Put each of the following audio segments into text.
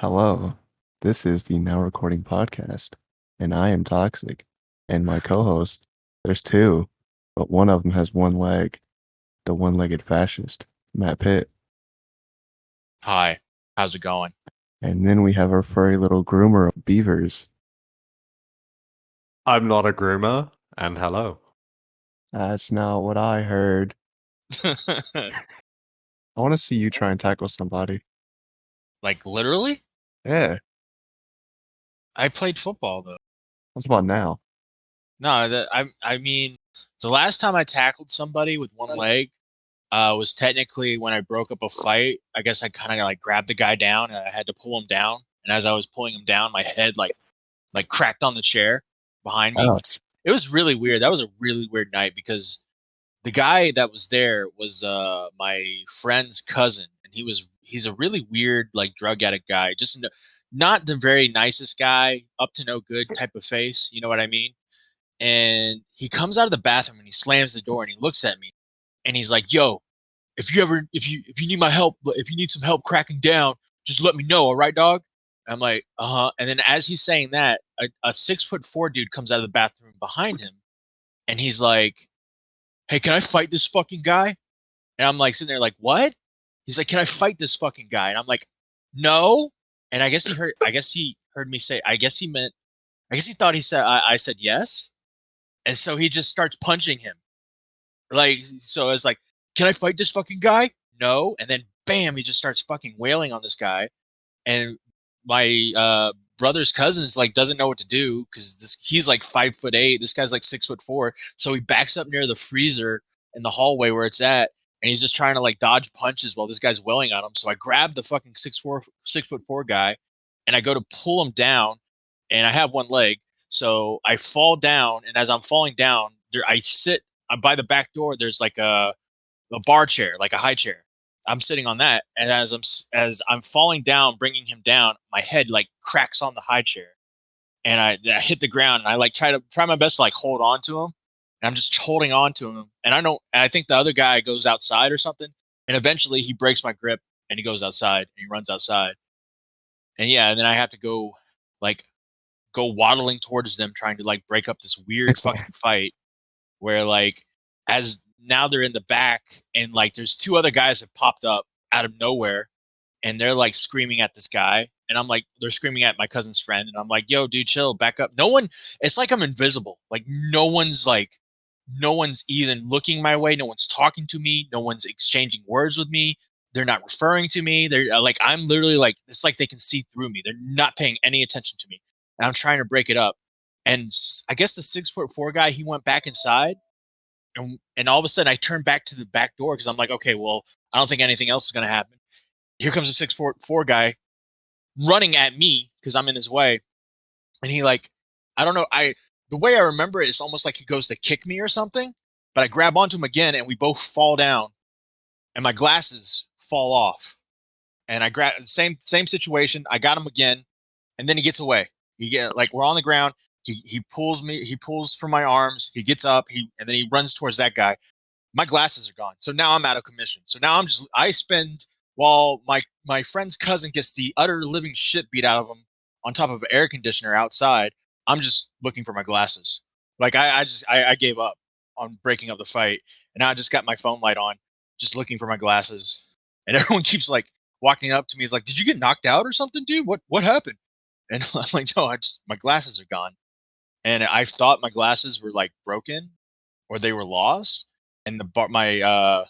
Hello, this is the Now Recording Podcast, and I am Toxic. And my co-host, there's two, but one of them has one leg, the one-legged fascist, Matt Pitt. Hi, how's it going? And then we have our furry little groomer of beavers. I'm not a groomer, and hello. That's not what I heard. I want to see you try and tackle somebody. Like literally? Yeah, I played football though. what's about now? No, I mean, the last time I tackled somebody with one leg was technically when I broke up a fight. I guess I kind of like grabbed the guy down and I had to pull him down. And as I was pulling him down, my head like cracked on the chair behind me. Ouch. It was really weird. That was a really weird night because the guy that was there was my friend's cousin, and he's a really weird like drug addict guy. Just not the very nicest guy, up to no good type of face. You know what I mean? And he comes out of the bathroom and he slams the door and he looks at me and he's like, "Yo, if you need my help, if you need some help cracking down, just let me know, all right, dog?" I'm like, "Uh-huh." And then as he's saying that, a 6'4" dude comes out of the bathroom behind him and he's like, "Hey, can I fight this fucking guy?" And I'm like sitting there like, "What?" He's like, "Can I fight this fucking guy?" And I'm like, "No." And I guess he heard me say, I guess he thought I said yes. And so he just starts punching him. Like, so it's like, "Can I fight this fucking guy?" No. And then bam, he just starts fucking wailing on this guy. And my brother's cousin's like doesn't know what to do because he's like 5'8". This guy's like 6'4". So he backs up near the freezer in the hallway where it's at, and he's just trying to like dodge punches while this guy's wailing on him. So I grab the fucking 6'4" guy, and I go to pull him down, and I have one leg, so I fall down, and as I'm falling down, I sit by the back door. There's like a bar chair, like a high chair. I'm sitting on that, and as I'm falling down, bringing him down, my head like cracks on the high chair, and I hit the ground, and I like try my best to like hold on to him, and I'm just holding on to him, and I think the other guy goes outside or something, and eventually he breaks my grip, and he goes outside, and he runs outside, and yeah, and then I have to like go waddling towards them, trying to like break up this weird fucking fight where like as now they're in the back and like there's two other guys that popped up out of nowhere and they're like screaming at this guy and I'm like they're screaming at my cousin's friend and I'm like, "Yo, dude, chill, back up." No one, it's like I'm invisible. Like no one's even looking my way, no one's talking to me, no one's exchanging words with me. They're not referring to me. They're like, I'm literally like, it's like they can see through me. They're not paying any attention to me. And I'm trying to break it up. And I guess the 6'4" guy, he went back inside and all of a sudden I turned back to the back door because I'm like, okay, well, I don't think anything else is going to happen. Here comes a 6'4" guy running at me because I'm in his way. And he like, I don't know. The way I remember it is almost like he goes to kick me or something, but I grab onto him again and we both fall down and my glasses fall off. And I grab same situation. I got him again and then he gets away. Like we're on the ground. He pulls me. He pulls from my arms. He gets up. And then he runs towards that guy. My glasses are gone. So now I'm out of commission. So now I spend while my friend's cousin gets the utter living shit beat out of him on top of an air conditioner outside. I'm just looking for my glasses. Like I gave up on breaking up the fight, and now I just got my phone light on, just looking for my glasses. And everyone keeps like walking up to me. It's like, "Did you get knocked out or something, dude? What happened?" And I'm like, "No, my glasses are gone." And I thought my glasses were like broken or they were lost. And my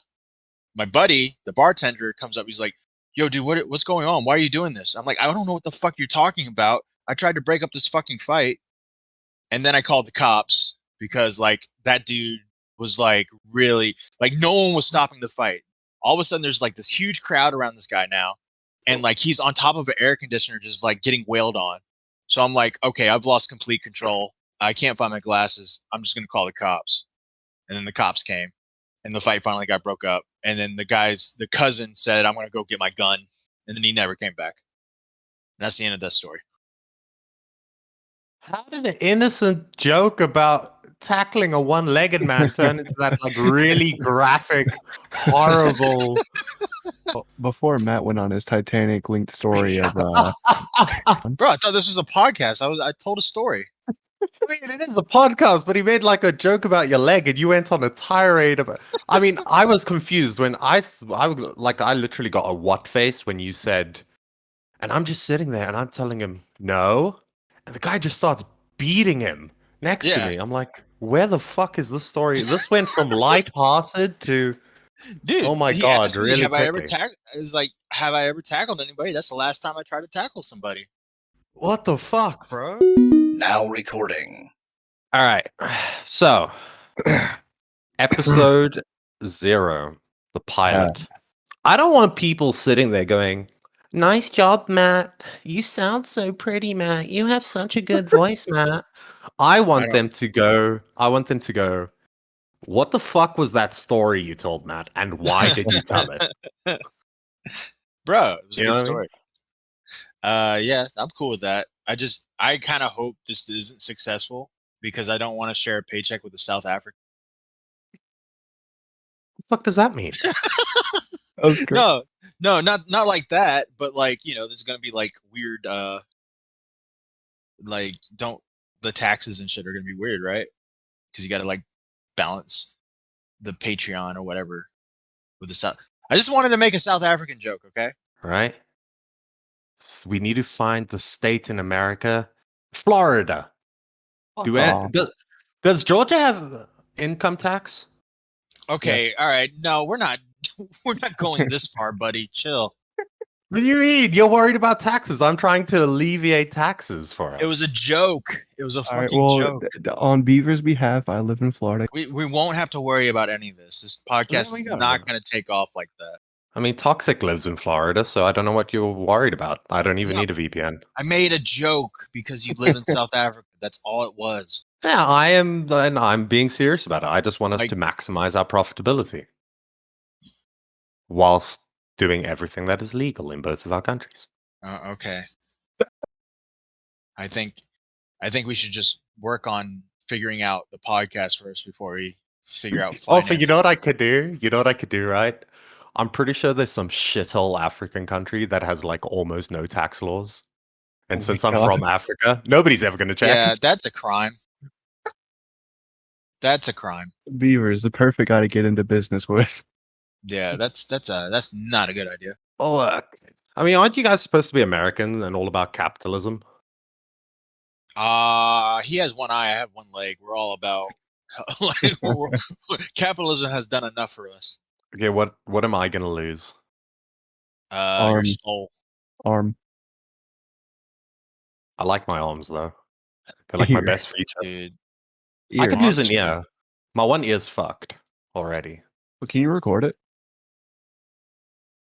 buddy, the bartender, comes up. He's like, "Yo, dude, what's going on? Why are you doing this?" I'm like, "I don't know what the fuck you're talking about. I tried to break up this fucking fight." And then I called the cops because like that dude was like really like no one was stopping the fight. All of a sudden there's like this huge crowd around this guy now. And like he's on top of an air conditioner just like getting wailed on. So I'm like, okay, I've lost complete control. I can't find my glasses. I'm just gonna call the cops. And then the cops came and the fight finally got broke up. And then the cousin said, "I'm going to go get my gun." And then he never came back. And that's the end of that story. How did an innocent joke about tackling a one-legged man turn into that like really graphic, horrible Before Matt went on his Titanic linked story of Bro, I thought this was a podcast. I told a story. I mean, it is a podcast, but he made like a joke about your leg, and you went on a tirade about. I mean, I was confused when I literally got a what face when you said, and I'm just sitting there and I'm telling him no, and the guy just starts beating him next to Yeah, me. I'm like, where the fuck is this story? This went from lighthearted to, dude. oh my He god, asked me, really "Have I ever quickly. tackled?" It's like, "Have I ever tackled anybody?" That's the last time I tried to tackle somebody. What the fuck, bro? Now recording. All right, so episode 0, the pilot. I don't want people sitting there going, "Nice job, Matt. You sound so pretty, Matt. You have such a good voice, Matt." I want don't- them to go, what the fuck was that story you told, Matt? And why did you tell it? Bro, it was a You know good what I mean? story. Yeah, I'm cool with that. I kind of hope this isn't successful because I don't want to share a paycheck with a South African. What the fuck does that mean? That was great. No, not like that. But like, there's gonna be like weird, like don't the taxes and shit are gonna be weird, right? Because you got to like balance the Patreon or whatever with the South. I just wanted to make a South African joke, okay? Right? We need to find the state in America. Florida. Aw. Does Georgia have income tax? Okay, Yes. all right. No, we're not. We're not going this far, buddy. Chill. What do you mean? You're worried about taxes. I'm trying to alleviate taxes for us. It was a joke. It was a All right. fucking Well, joke. on Beaver's behalf, I live in Florida. We won't have to worry about any of this. This There podcast we is go. not going to take off like that. I mean, Toxic lives in Florida, so I don't know what you're worried about. I don't even No. need a VPN. I made a joke because you live in South Africa. That's all it was. Yeah, I am, and I'm being serious about it. I just want us Like- to maximize our profitability whilst doing everything that is legal in both of our countries. Okay. I think we should just work on figuring out the podcast first before we figure out finance. Also, you know what I could do? You know what I could do, right? I'm pretty sure there's some shithole African country that has like almost no tax laws. And Oh since my I'm God. from Africa, nobody's ever going to check. Yeah, that's a crime. That's a crime. Beaver's the perfect guy to get into business with. Yeah, that's not a good idea. Oh, look. I mean, aren't you guys supposed to be American and all about capitalism? He has one eye, I have one leg. We're all about capitalism has done enough for us. Okay, what am I going to lose? Your soul. Arm. I like my arms, though. They're like my Ear. best feature. Dude. I could lose an Arms. ear. My one ear's fucked already. But can you record it?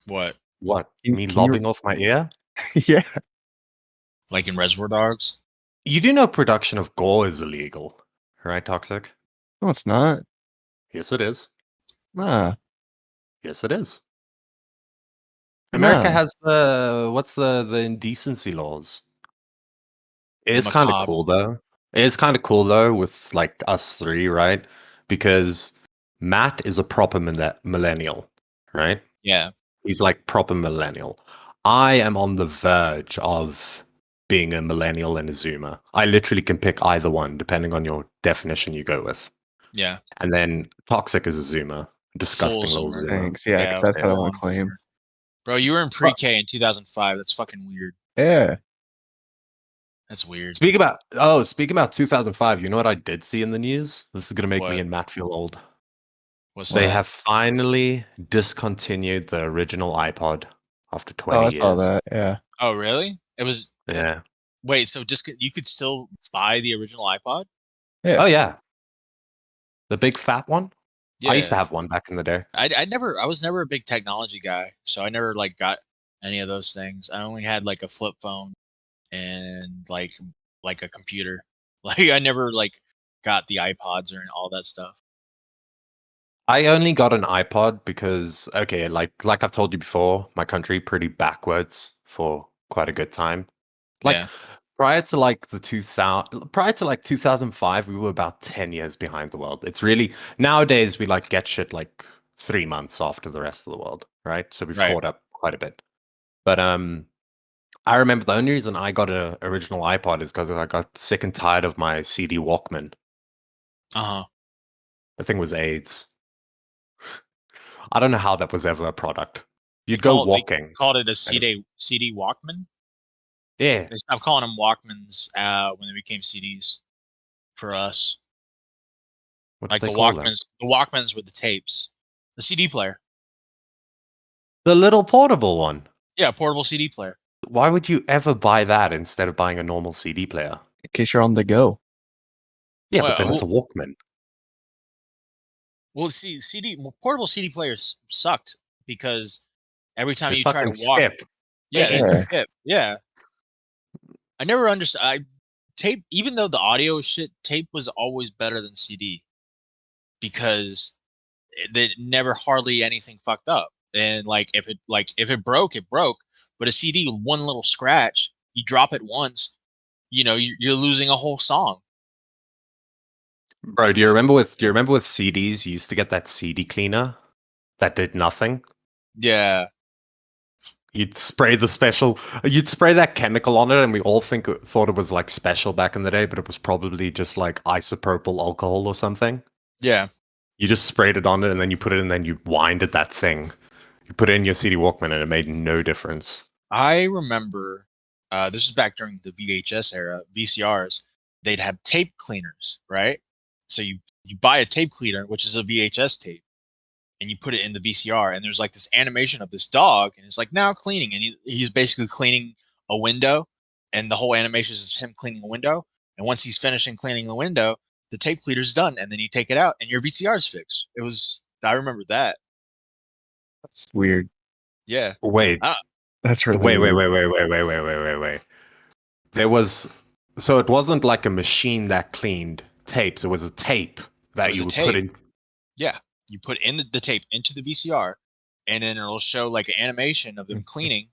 What? What? Can- Me can you- lobbing off my ear? Yeah. Like in Reservoir Dogs? You do know production of gore is illegal, right, Toxic? No, it's not. Yes, it is. Nah. Yes, it is. America Nah. has what's the indecency laws? It is The kind of macabre. cool though. It is kind of cool though with like us three, right? Because Matt is a proper millennial, right? Yeah. He's like proper millennial. I am on the verge of being a millennial and a zoomer. I literally can pick either one depending on your definition you go with. Yeah. And then Toxic is a zoomer. Disgusting Full little zoomer. zoomer. Thanks. Yeah, Yeah, because that's what I full want on to claim. zoomer. Bro, you were in pre-K in 2005. That's fucking weird. Yeah. That's weird. Speaking about 2005, you know what I did see in the news? This is going to make me What? and Matt feel old. What's They that? have finally discontinued the original iPod after 20 Oh, I years. saw that. Yeah. Oh, really? It was. Yeah. Wait, so just you could still buy the original iPod? Yeah. Oh, yeah. The big fat one? Yeah. I used to have one back in the day. I was never a big technology guy, so I never like got any of those things. I only had like a flip phone and like a computer. Like I never like got the iPods or all that stuff. I only got an iPod because, okay, like I've told you before, my country pretty backwards for quite a good time. Like Yeah. prior to like 2005, we were about 10 years behind the world. It's really nowadays we like get shit like 3 months after the rest of the world. right? So we've Right. caught up quite a bit. But I remember the only reason I got an original iPod is because I got sick and tired of my CD Walkman. Uh-huh. The thing was AIDS. I don't know how that was ever a product. They You'd go they walking. called it a and- CD Walkman. Yeah. They stopped calling them Walkmans when they became CDs for us. What did Like they call them? The Walkmans were the tapes. The CD player. The little portable one. Yeah, portable CD player. Why would you ever buy that instead of buying a normal CD player? In case you're on the go. Yeah, but Well, then it's a Walkman. Well, see, portable CD players sucked because every time They you try to fucking walk, skip. yeah, they Yeah. skip. Yeah, I never understood. Tape, even though the audio is shit, tape was always better than CD because that never hardly anything fucked up. And if it broke, it broke. But a CD, one little scratch, you drop it once, you're losing a whole song. Bro, do you remember with CDs, you used to get that CD cleaner that did nothing? Yeah, You'd spray that chemical on it, and we all thought it was like special back in the day, but it was probably just like isopropyl alcohol or something. yeah. You just sprayed it on it, and then you put it in, and then you winded that thing. You put it in your CD Walkman, and it made no difference. I remember this is back during the VHS era, VCRs. They'd have tape cleaners, right? So you buy a tape cleaner, which is a VHS tape, and you put it in the VCR, and there's like this animation of this dog, and it's like now cleaning, and he's basically cleaning a window, and the whole animation is him cleaning a window. And once he's finishing cleaning the window, the tape cleaner's done, and then you take it out, and your VCR is fixed. I remember that. That's weird. Yeah. Wait, Uh, That's really wait, wait, weird. wait, wait, wait, wait, wait, wait, wait. There was, so it wasn't like a machine that cleaned tapes. It was a tape it that was you a would put tape. in. Yeah, you put in the tape into the VCR, and then it'll show like an animation of them cleaning.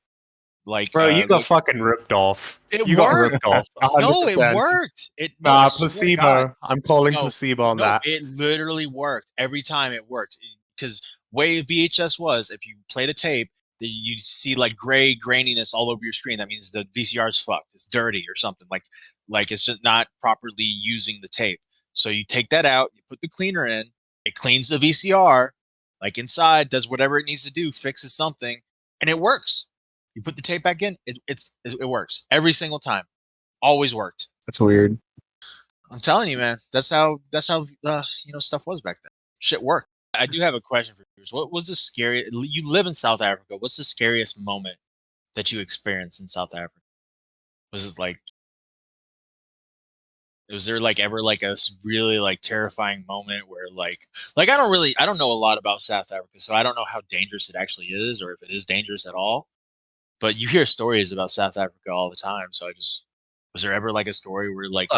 Bro, you got fucking ripped off. it You got worked. ripped off. No, it 100%. worked. No, I Nah, swear to God, placebo. I'm calling no, placebo on no, that. it literally worked every time. It worked because way VHS was, if you played a tape, then you'd see like gray graininess all over your screen. That means the VCR is fucked. It's dirty or something like it's just not properly using the tape. So you take that out, you put the cleaner in, it cleans the VCR, like inside, does whatever it needs to do, fixes something, and it works. You put the tape back in, it works every single time. Always worked. That's weird. I'm telling you, man. That's how stuff was back then. Shit worked. I do have a question for you. What was the scariest? You live in South Africa. What's the scariest moment that you experienced in South Africa? Was it like? Was there like ever like a really like terrifying moment where I don't know a lot about South Africa, so I don't know how dangerous it actually is or if it is dangerous at all. But you hear stories about South Africa all the time, so was there ever like a story where like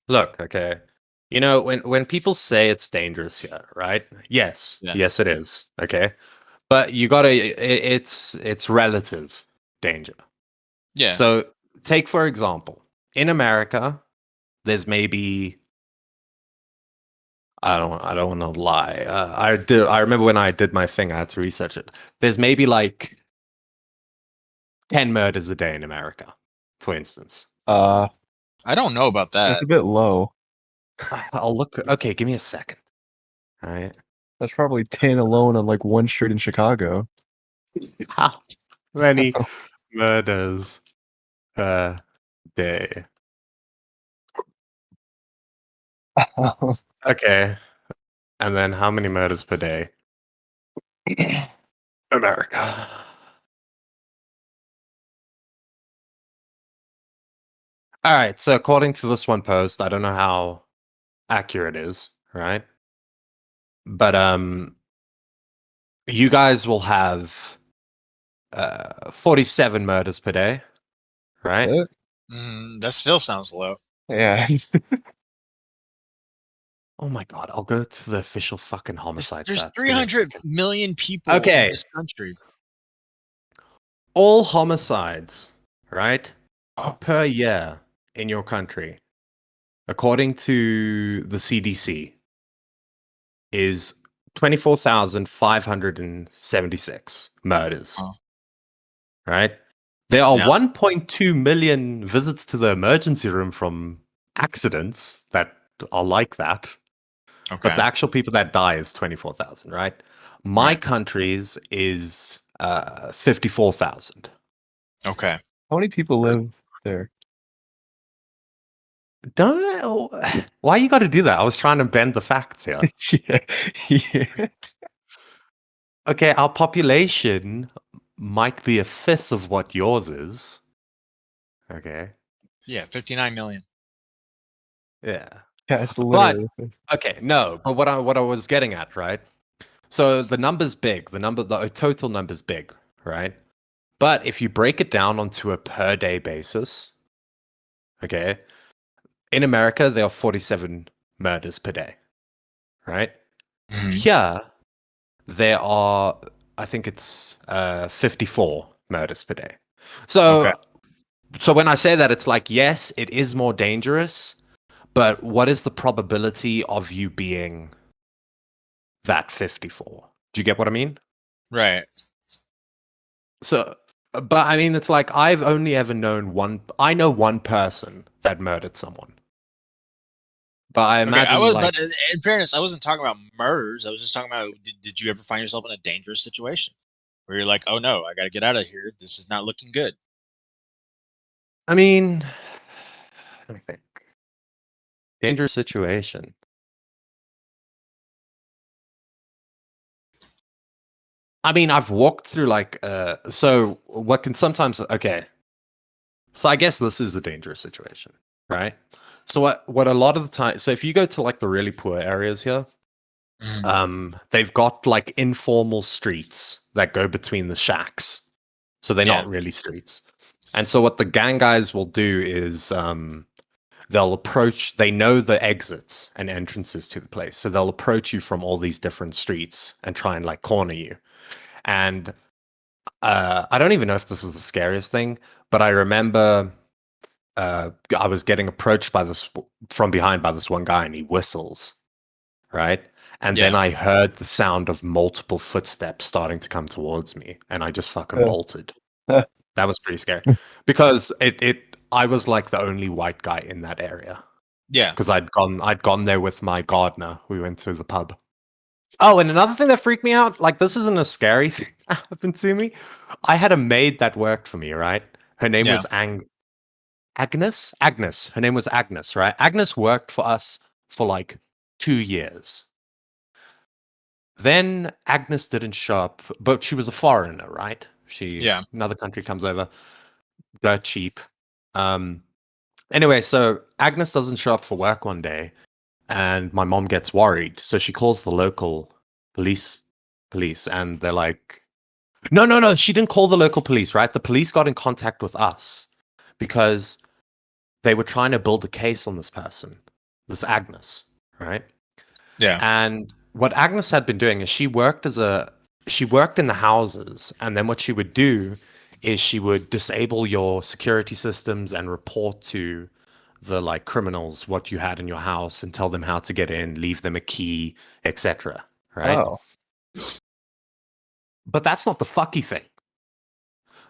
Look, okay. You know, when people say it's dangerous here, right? Yes, yeah yes, it is. Okay, but it's relative danger. yeah So, take for example, in America, there's maybe I don't want to lie. I remember when I did my thing, I had to research it. There's maybe like 10 murders a day in America, for instance. Uh, I don't know about that's that. a bit low. I'll look. Okay, give me a second. All right. That's probably 10 alone on like one street in Chicago. How many murders per day? Okay. And then how many murders per day? America. All right. So according to this one post, I don't know how accurate it is, right? But you guys will have 47 murders per day, right? What? That still sounds low. Yeah. Oh my god, I'll go to the official fucking homicide There's stats. Give me a 300 second. million people in Okay. this country. All homicides, right, per year in your country, according to the CDC, is 24,576 murders. Oh. Right? There are Yeah. 1.2 million visits to the emergency room from accidents that are like that. Okay. But the actual people that die is 24,000, right? My Right. country's is 54,000. Okay. How many people live there? Don't know. Why you got to do that? I was trying to bend the facts here. Yeah. Yeah. Okay, our population might be a fifth of what yours is. Okay. Yeah, 59 million. Yeah. Yeah, it's But literally. okay, no. But what I was getting at, right? So the number's big. The total number's big, right? But if you break it down onto a per day basis, okay, in America there are 47 murders per day, right? Mhm. Here there are, I think it's 54 murders per day. So Okay. so when I say that, it's like, yes, it is more dangerous, but what is the probability of you being that 54? Do you get what I mean? Right. So, but I mean, it's like I've only ever known one. I know one person that murdered someone, but I Okay. imagine like, But in fairness, I wasn't talking about murders. I was just talking about did you ever find yourself in a dangerous situation where you're like, oh no, I got to get out of here. This is not looking good. I mean, let me think. Dangerous situation. I mean, I've walked through like, so what can sometimes, okay. So I guess this is a dangerous situation, right? So what a lot of the time, so if you go to like the really poor areas here, they've got like informal streets that go between the shacks. So they're Yeah. not really streets. And so what the gang guys will do is they'll approach, they know the exits and entrances to the place. So they'll approach you from all these different streets and try and like corner you. And I don't even know if this is the scariest thing, but I remember I was getting approached by this from behind by this one guy and he whistles, right? And then Yeah. I heard the sound of multiple footsteps starting to come towards me and I just fucking Yeah. bolted. That was pretty scary because I was like the only white guy in that area Yeah. because I'd gone there with my gardener. We went to the pub. Oh, and another thing that freaked me out, like this isn't a scary thing that happened to me. I had a maid that worked for me, right? Her name Yeah. was Agnes. Agnes. Her name was Agnes, right? Agnes worked for us for like 2 years. Then Agnes didn't show up, but she was a foreigner, right? Yeah. Another country comes over, dirt cheap. Um, anyway, so Agnes doesn't show up for work one day, and my mom gets worried. So she calls the local police, and they're like, no. She didn't call the local police, right? The police got in contact with us because they were trying to build a case on this person, this Agnes, right? Yeah. And what Agnes had been doing is she worked in the houses, and then what she would do is she would disable your security systems and report to the like criminals what you had in your house and tell them how to get in, leave them a key, etc. Right? Oh. But that's not the fucky thing.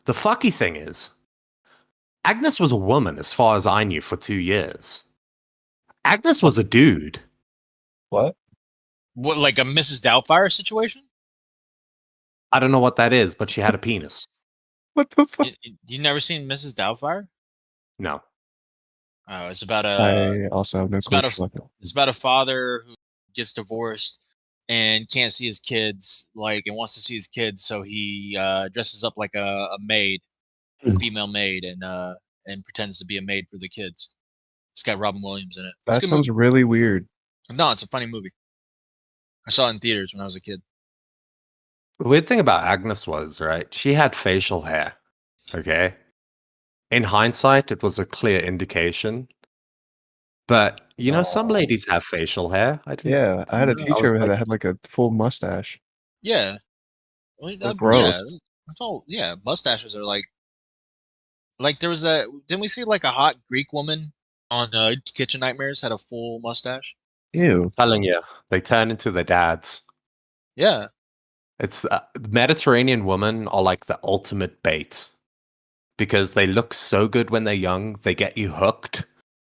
The fucky thing is Agnes was a woman as far as I knew for 2 years. Agnes was a dude. What? What, like a Mrs. Doubtfire situation? I don't know what that is, but she had a penis. What the fuck? You never seen Mrs. Doubtfire? No. Oh, it's about I also have no it's clue. about a it's about a father who gets divorced and can't see his kids, like, and wants to see his kids, so he dresses up like a maid, a female maid, and pretends to be a maid for the kids. It's got Robin Williams in it. It's a That good sounds movie. really weird. No, it's a funny movie. I saw it in theaters when I was a kid. The weird thing about Agnes was, right, she had facial hair. Okay. In hindsight, it was a clear indication. But some Oh. ladies have facial hair. I Yeah, I had a didn't know. I was teacher like, that had like a full mustache. Yeah, well, They're yeah. gross. That's all. Yeah, mustaches are like there was a. Didn't we see like a hot Greek woman on Kitchen Nightmares had a full mustache? Ew. telling you, they turn into their dads. Yeah. It's Mediterranean women are like the ultimate bait because they look so good when they're young, they get you hooked,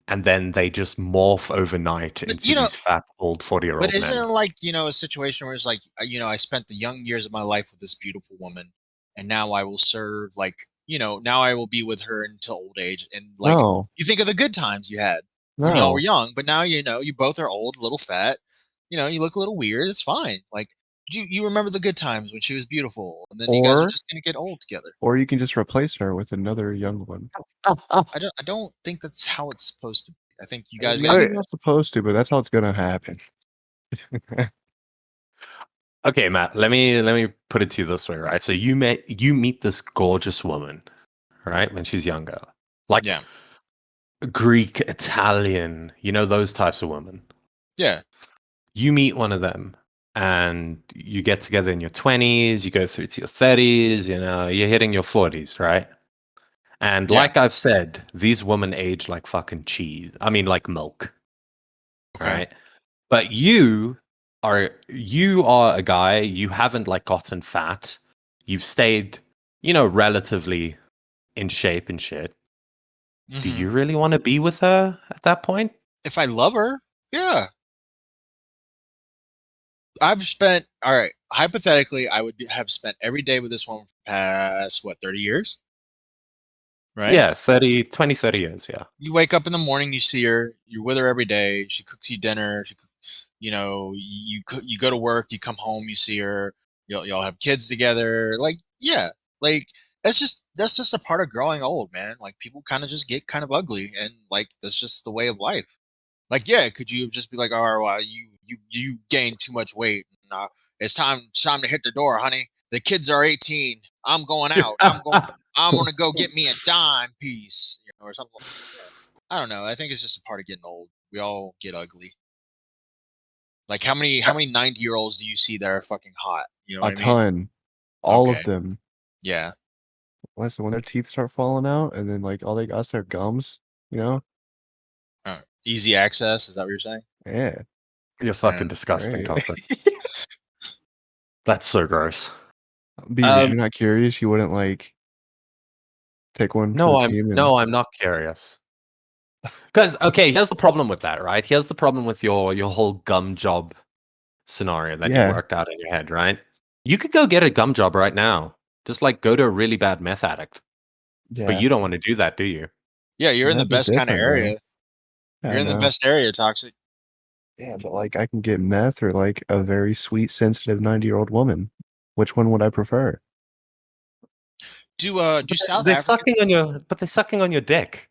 and then they just morph overnight But into these fat old 40-year-old isn't men. it like, a situation where it's like, I spent the young years of my life with this beautiful woman, and now I will serve, like, now I will be with her until old age. And like, No, you think of the good times you had when y'all were no. young, but now, you both are old, a little fat, you look a little weird. It's fine. Like, you remember the good times when she was beautiful, and then you guys are Or just going to get old together. or you can just replace her with another young one. I don't think that's how it's supposed to be. I think you guys got to Maybe get. Okay, not supposed to, but that's how it's gonna happen. okay, Matt. Let me put it to you this way, right? So you meet this gorgeous woman, right, when she's younger, like Yeah. Greek, Italian, those types of women. Yeah. You meet one of them and you get together in your 20s, you go through to your 30s, you're hitting your 40s, right? And Yeah. like I've said, these women age like fucking cheese. I mean, like milk, Okay. right? But you are a guy, you haven't like gotten fat. You've stayed, relatively in shape and shit. Do Hmm. you really want to be with her at that point? If I love her, yeah. All right, hypothetically, I would have spent every day with this woman for the past, what, 30 years? Right? Yeah, 30 years, yeah. You wake up in the morning, you see her, you're with her every day, she cooks you dinner, you go to work, you come home, you see her, y'all have kids together. Like, yeah, like, that's just a part of growing old, man. Like, people kind of just get kind of ugly, and like, that's just the way of life. Like, yeah, could you just be like, all right, well, you gained too much weight. It's time to hit the door, honey. The kids are 18. I'm going out. I'm gonna go get me a dime piece, or something. Yeah. I don't know. I think it's just a part of getting old. We all get ugly. Like, how many 90-year-olds do you see that are fucking hot? You know A what I mean? ton. All Okay. of them. Yeah. Listen, when their teeth start falling out and then like all they got is their gums, you know? Easy access. Is that what you're saying? Yeah. You're fucking disgusting, Great. Toxic. That's so gross. Beavis, you're not curious? You wouldn't like take one for the No, I'm team and no, I'm not curious. Because okay, here's the problem with that, right? Here's the problem with your whole gum job scenario that you yeah, worked out in your head, right? You could go get a gum job right now. Just like go to a really bad meth addict. But yeah. you don't want to do that, do you? Yeah, you're in the Meth is best kind of different, man. area. Yeah, You're I in the know. best area, Toxic. Yeah, but like I can get meth or like a very sweet, sensitive 90-year-old woman. Which one would I prefer? Do But South they're Africans? sucking on your dick.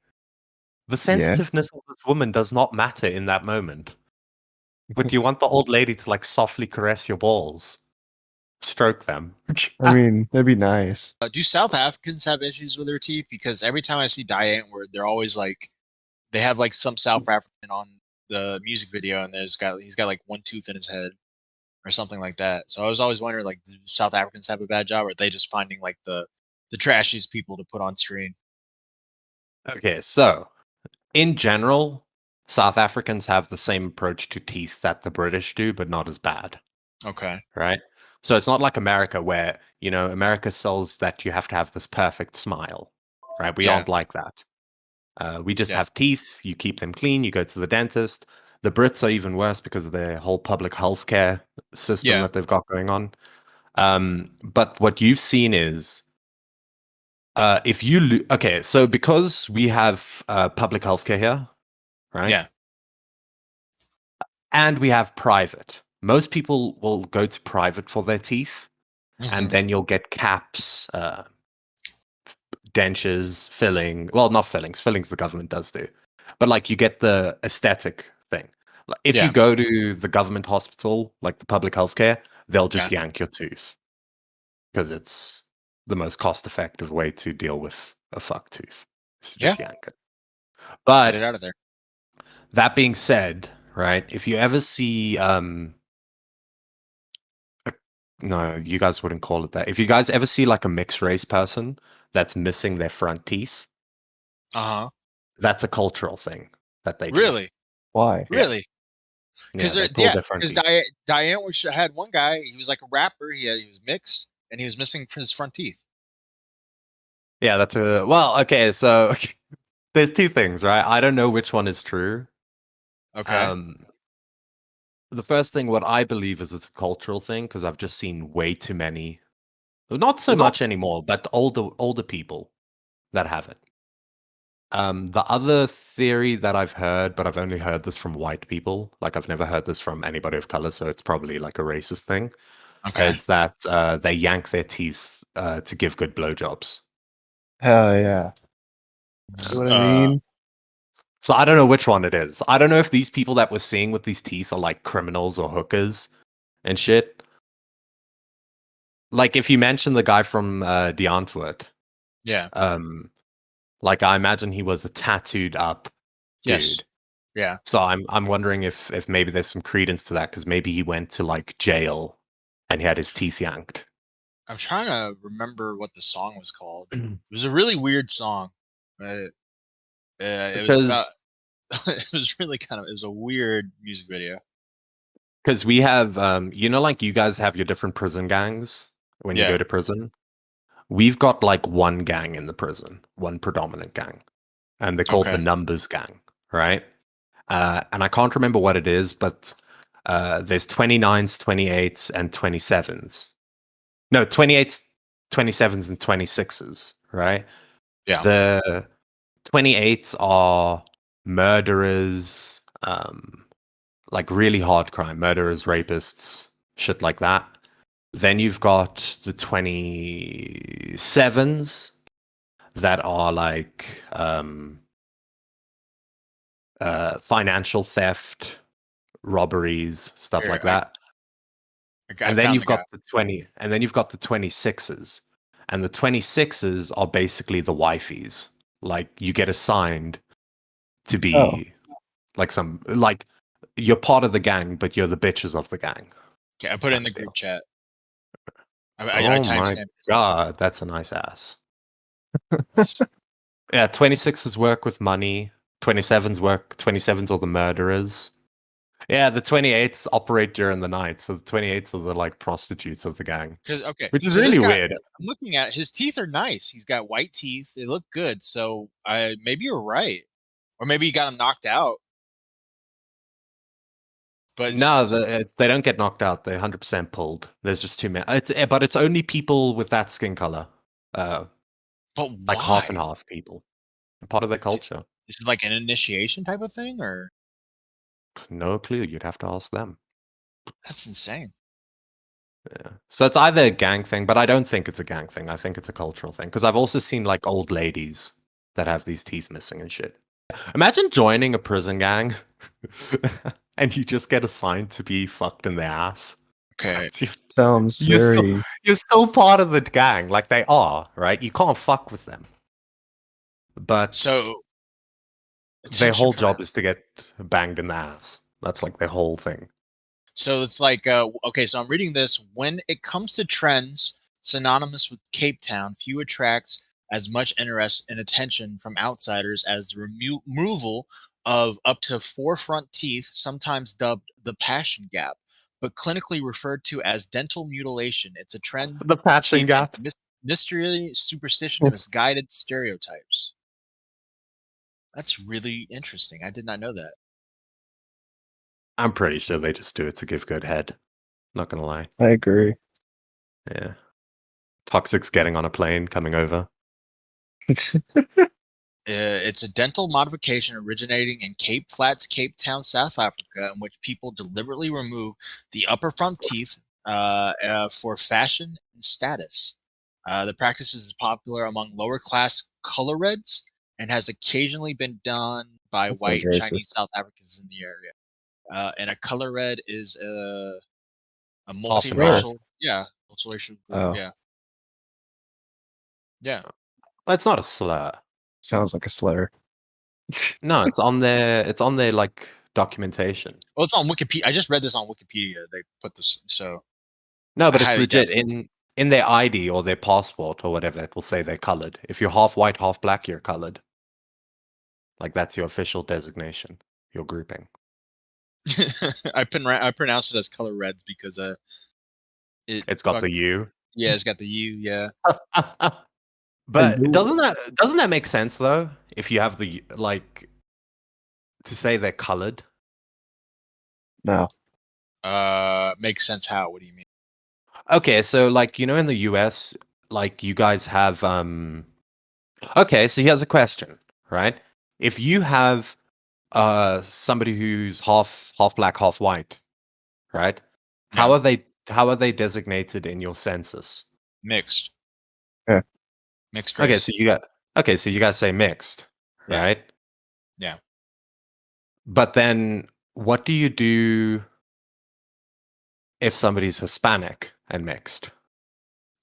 The Yeah. sensitiveness of this woman does not matter in that moment. But you want the old lady to like softly caress your balls, stroke them. I mean, that'd be nice. Do South Africans have issues with their teeth? Because every time I see Diane, where they're always like, they have like some South African on the music video, and he's got like one tooth in his head or something like that. So I was always wondering, like, do South Africans have a bad job, or are they just finding like the trashiest people to put on screen? Okay, so in general, South Africans have the same approach to teeth that the British do, but not as bad, Okay. right? So it's not like America where, America sells that you have to have this perfect smile, right? We Yeah. aren't like that. We just Yeah. have teeth, you keep them clean, you go to the dentist. The Brits are even worse because of their whole public healthcare system Yeah. that they've got going on. But what you've seen is if you okay, so because we have public healthcare here, right? Yeah. And we have private. Most people will go to private for their teeth, and Hmm. then you'll get caps, dentures, filling. Well, not fillings. Fillings the government does do, but like you get the aesthetic thing. Like, if you Yeah. go to the government hospital, like the public healthcare, they'll Yeah. just yank your tooth because it's the most cost-effective way to deal with a fuck tooth. Is to Yeah. just yank it. Get it But out of there. that being said, right? If you ever see, no, you guys wouldn't call it that. If you guys ever see like a mixed race person that's missing their front teeth, Uh huh. that's a cultural thing that they do. Really? Why? Yeah. Really? Yeah, Because they pull yeah, different because teeth. Diane had one guy. He was like a rapper. He was mixed, and he was missing his front teeth. Yeah, that's a well. Okay, so there's two things, right? I don't know which one is true. Okay. Um, the first thing, what I believe is it's a cultural thing because I've just seen way too many, not so Well, no. much anymore, but older people that have it. The other theory that I've heard, but I've only heard this from white people, like I've never heard this from anybody of color, so it's probably like a racist thing, Okay. is that they yank their teeth to give good blowjobs. Hell yeah. See what I mean? So I don't know which one it is. I don't know if these people that we're seeing with these teeth are like criminals or hookers and shit. Like if you mention the guy from the Antwoord, Yeah. like I imagine he was a tattooed up Yes. dude. Yeah. So I'm wondering if maybe there's some credence to that because maybe he went to like jail and he had his teeth yanked. I'm trying to remember what the song was called. It was a really weird song. It was about. Because It was really kind of. It was a weird music video. we have you know, like you guys have your different prison gangs when you Yeah. go to prison. We've got like one gang in the prison, one predominant gang, and they're called the Okay. Numbers Gang, right? And I can't remember what it is, but there's 29s, 28s, and 27s. No, 28s, 27s, and 26s, right? Yeah. The 28s are murderers, like really hard crime, murderers, rapists, shit like that. Then you've got the 27s that are like financial theft, robberies, stuff Here, like that. I And then found you've the guy. got the 20, and then you've got the 26s. And the 26s are basically the wifeys. Like you get assigned to Oh. be like some like you're part of the gang, but you're the bitches of the gang Okay, I put it in kind the of group deal. chat. I Oh my timestamped it. god, that's a nice ass. Yes. Yeah, 26s work with money. 27s work. 27s are the murderers. Yeah, the 28s operate during the night, so the 28s are the like prostitutes of the gang, Because okay, which is so this really guy, weird. I'm looking at his teeth are nice. He's got white teeth. They look good. So I maybe you're right, or maybe he got him knocked out. But No, they don't get knocked out. They're 100% pulled. There's just too many. But it's only people with that skin color, uh, but like half and why? half people. Part of their culture. This is like an initiation type of thing, or No clue. You'd have to ask them. that's insane. Yeah. So it's either a gang thing, but I don't think it's a gang thing. I think it's a cultural thing because I've also seen like old ladies that have these teeth missing and shit. Imagine joining a prison gang and you just get assigned to be fucked in the ass. Okay, Sounds You're still, very. you're still part of the gang, like they are, right? You can't fuck with them, but so their attention whole for job is to get banged in the ass. That's like their whole thing. So it's like, okay, so I'm reading this. When it comes to trends synonymous with Cape Town, few attracts as much interest and attention from outsiders as the removal of up to 4 front teeth, sometimes dubbed the passion gap, but clinically referred to as dental mutilation. It's a trend The passing steeped in gap. mystery, superstition, and misguided stereotypes. That's really interesting. I did not know that. I'm pretty sure they just do it to give good head. Not gonna lie. I agree. Yeah. Toxic's getting on a plane, coming over. It's a dental modification originating in Cape Flats, Cape Town, South Africa, in which people deliberately remove the upper front teeth for fashion and status. The practice is popular among lower class color reds and has occasionally been done by That sounds white and Chinese racist. South Africans in the area. And a color red is a Half and half. Slur. multiracial, yeah, multiracial group, Oh, yeah, yeah. That's not a slur. sounds like a slur. No, it's on their like documentation. Well, it's on Wikipedia. I just read this on Wikipedia. They put this, so No, I but it's highly doubt legit it. in their ID or their passport or whatever. It will say they're colored. If you're half white, half black, you're colored. Like that's your official designation, your grouping. I pronounce it as color reds because It's got the U. yeah, it's got the U, yeah. But you- doesn't that make sense though? If you have the like to say they're colored. No. Makes sense how? What do you mean? Okay, so like in the US, like you guys have okay, so here's a question, right? If you have somebody who's half black, half white, right? Yeah. How are they designated in your census? Mixed. Yeah. Mixed Okay, race. so you guys say mixed, Yeah. right? Yeah. But then what do you do if somebody's Hispanic and mixed?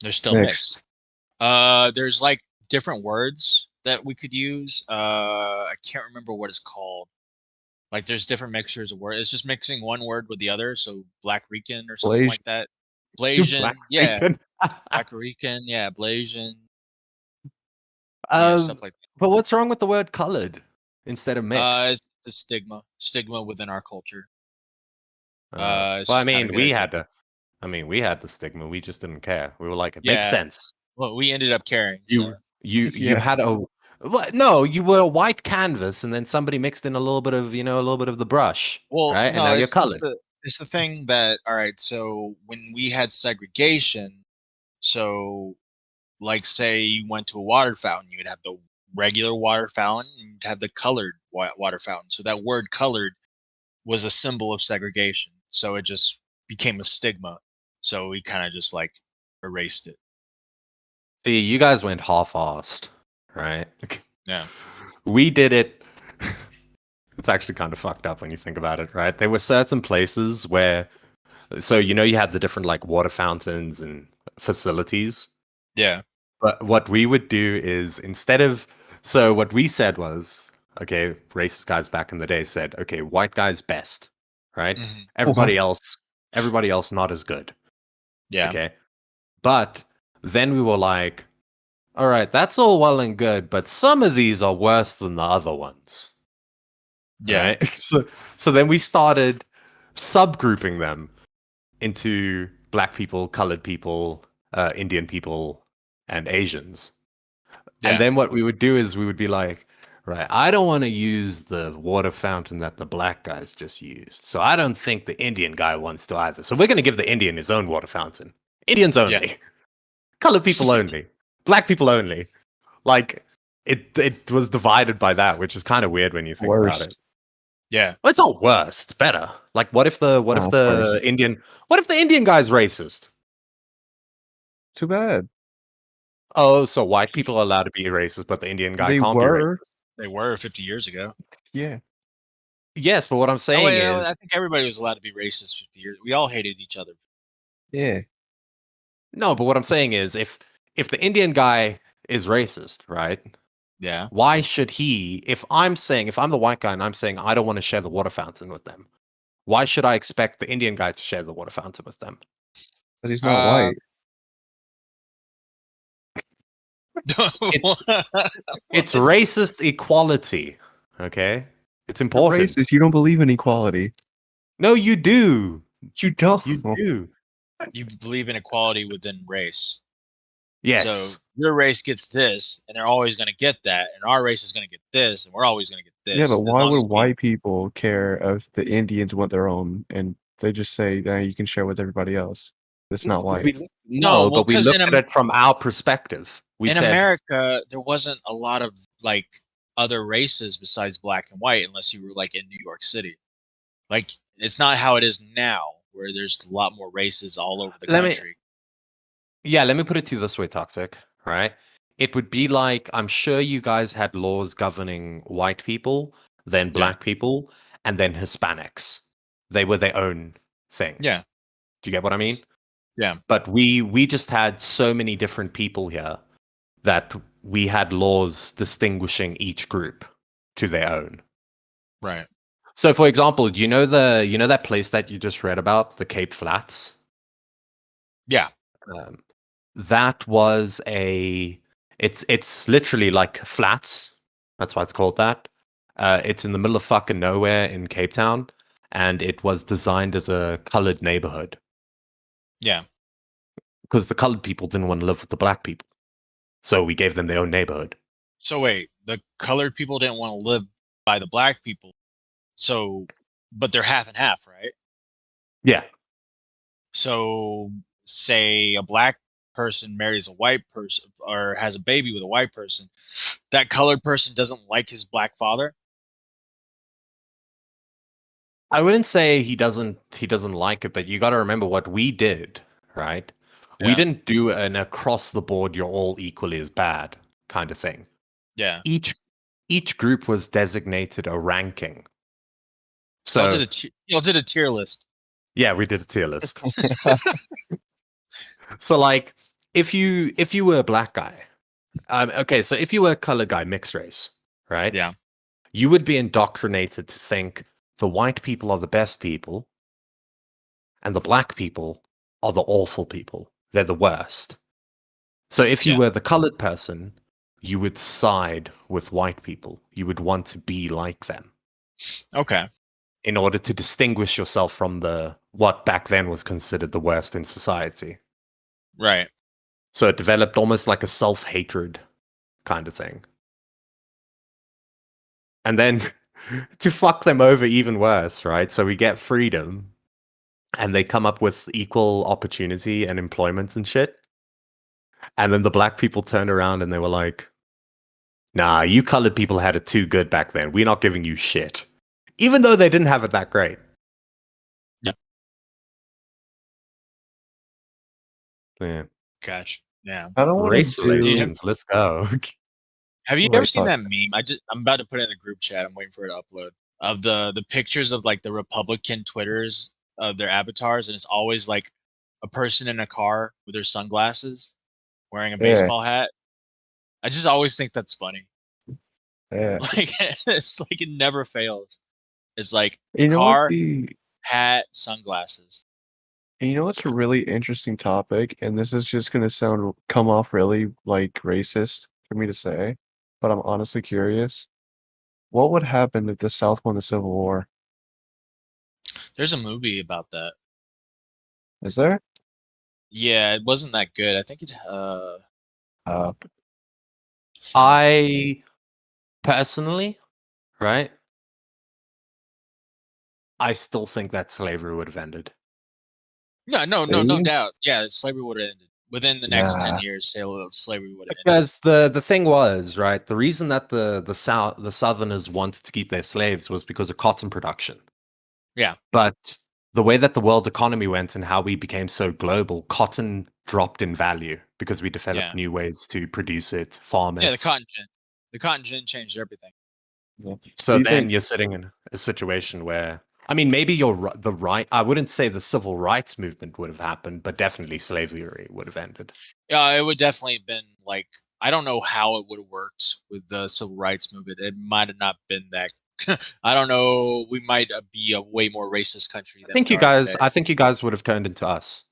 They're still Mixed. mixed. There's like different words that we could use. I can't remember what it's called. Like there's different mixtures of words. It's just mixing one word with the other. So Black Rican or something Blasian. like that. You Blasian, Black yeah. Rican. Black Rican, yeah. Blasian, yeah. um, Stuff like but what's wrong with the word colored instead of that. mixed? It's the stigma within our culture. It's Well, just not a good idea. We had the stigma. We just didn't care. We were like, it makes Yeah. sense. Well, we ended up caring. So You Yeah. had a what? No, you were a white canvas, and then somebody mixed in a little bit of a little bit of the brush, well, right? And no, now you're colored. it's the thing that all right. So when we had segregation, so like say you went to a water fountain, you would have the regular water fountain and you'd have the colored water fountain. So that word colored was a symbol of segregation. So it just became a stigma. So we kind of just like erased it. See, you guys went half-assed, right? Yeah. We did it. It's actually kind of fucked up when you think about it, right? There were certain places where, so you had the different like water fountains and facilities. Yeah. But what we would do is so what we said was, okay, racist guys back in the day said, okay, white guys best, right? Hmm. Everybody else not as good. Yeah. Okay. But then we were like, all right, that's all well and good, but some of these are worse than the other ones. Yeah. Right? So then we started subgrouping them into black people, colored people, Indian people, and Asians. And Yeah. then what we would do is we would be like, right, I don't want to use the water fountain that the black guys just used. So I don't think the Indian guy wants to either. So we're going to give the Indian his own water fountain. Indians Yeah. only. Colored people only. Black people only. Like it was divided by that, which is kind of weird when you think about it. Worst. Yeah. Well, it's not worse, it's better. Like what if the Worst. Indian guy's racist? Too bad. Oh, so white people are allowed to be racist, but the Indian guy They can't be racist. were. They were 50 years ago. Yeah. Yes, but what I'm Oh, saying wait, no, I is think everybody was allowed to be racist 50 years. We all hated each other. Yeah. no, but what I'm saying is if the Indian guy is racist, right? Yeah. Why should he if I'm the white guy and I'm saying I don't want to share the water fountain with them, why should I expect the Indian guy to share the water fountain with them? But he's not Uh, white. It's racist equality, okay? It's You're important. racist. You don't believe in equality. No, you do. You don't. You do. You believe in equality within race. Yes. So your race gets this, and they're always going to get that, and our race is going to get this, and we're always going to get this. Yeah, but as why long would as white people care if the Indians want their own and they just say, nah, you can share with everybody else? It's not white. No, well, but we 'cause looked at it from our perspective. We in said, America, there wasn't a lot of like other races besides black and white, unless you were like in New York City. Like it's not how it is now, where there's a lot more races all over the let me country. let me put it to you this way, Toxic, right? It would be like I'm sure you guys had laws governing white people, then Yeah. black people, and then Hispanics. They were their own thing. Yeah. Do you get what I mean? Yeah. But we just had so many different people here that we had laws distinguishing each group to their own. Right. So, for example, do you know that place that you just read about, the Cape Flats? Yeah. That was it's literally like flats. That's why it's called that. It's in the middle of fucking nowhere in Cape Town, and it was designed as a colored neighborhood Yeah. because the colored people didn't want to live with the black people. So we gave them their own neighborhood. So wait, the colored people didn't want to live by the black people. So, but they're half and half, right? Yeah. So, say a black person marries a white person or has a baby with a white person, that colored person doesn't like his black father. I wouldn't say he doesn't like it, but you got to remember what we did, right? We Yeah. didn't do an across the board you're all equally as bad kind of thing. Yeah. Each group was designated a ranking. Y'all So did a tier list. yeah, we did a tier list. So like if you were a black guy, okay, so if you were a color guy, mixed race, right? Yeah. You would be indoctrinated to think the white people are the best people and the black people are the awful people. They're the worst. So if you Yeah. were the colored person, you would side with white people. You would want to be like them Okay. in order to distinguish yourself from the what back then was considered the worst in society. Right. So it developed almost like a self-hatred kind of thing. And then to fuck them over even worse, right? So we get freedom and they come up with equal opportunity and employment and shit. And then the black people turned around and they were like, nah, you colored people had it too good back then. We're not giving you shit. Even though they didn't have it that great. Yeah. Yeah. Gosh. Yeah. I don't want Race to do. relations, let's go. Have you ever Right, seen talk. that meme? I'm about to put it in the group chat. I'm waiting for it to upload of the pictures of like the Republican Twitters of their avatars, and it's always like a person in a car with their sunglasses, wearing a Yeah, baseball hat. I just always think that's funny. yeah. Like it's like it never fails. It's like You know what car, the hat, sunglasses. you know what's a really interesting topic, and this is just gonna come off really like racist for me to say, but I'm honestly curious. What would happen if the South won the Civil War? There's a movie about that. Is there? Yeah, it wasn't that good. I think it Uh, South. I personally, right? I still think that slavery would have ended. No doubt. Yeah, slavery would have ended within the next 10 nah. years. Slavery would have ended. Because the thing was, right, the reason that the Southerners wanted to keep their slaves was because of cotton production. Yeah. But the way that the world economy went and how we became so global, cotton dropped in value because we developed Yeah. new ways to produce it, farm Yeah, it. the cotton gin changed everything. Yeah. So Do you then think? you're sitting in a situation where, I mean, maybe the right. I wouldn't say the civil rights movement would have happened, but definitely slavery would have ended. Yeah, it would definitely have been like I don't know how it would have worked with the civil rights movement. It might have not been that. I don't know. We might be a way more racist country than we are today. I think you guys would have turned into us.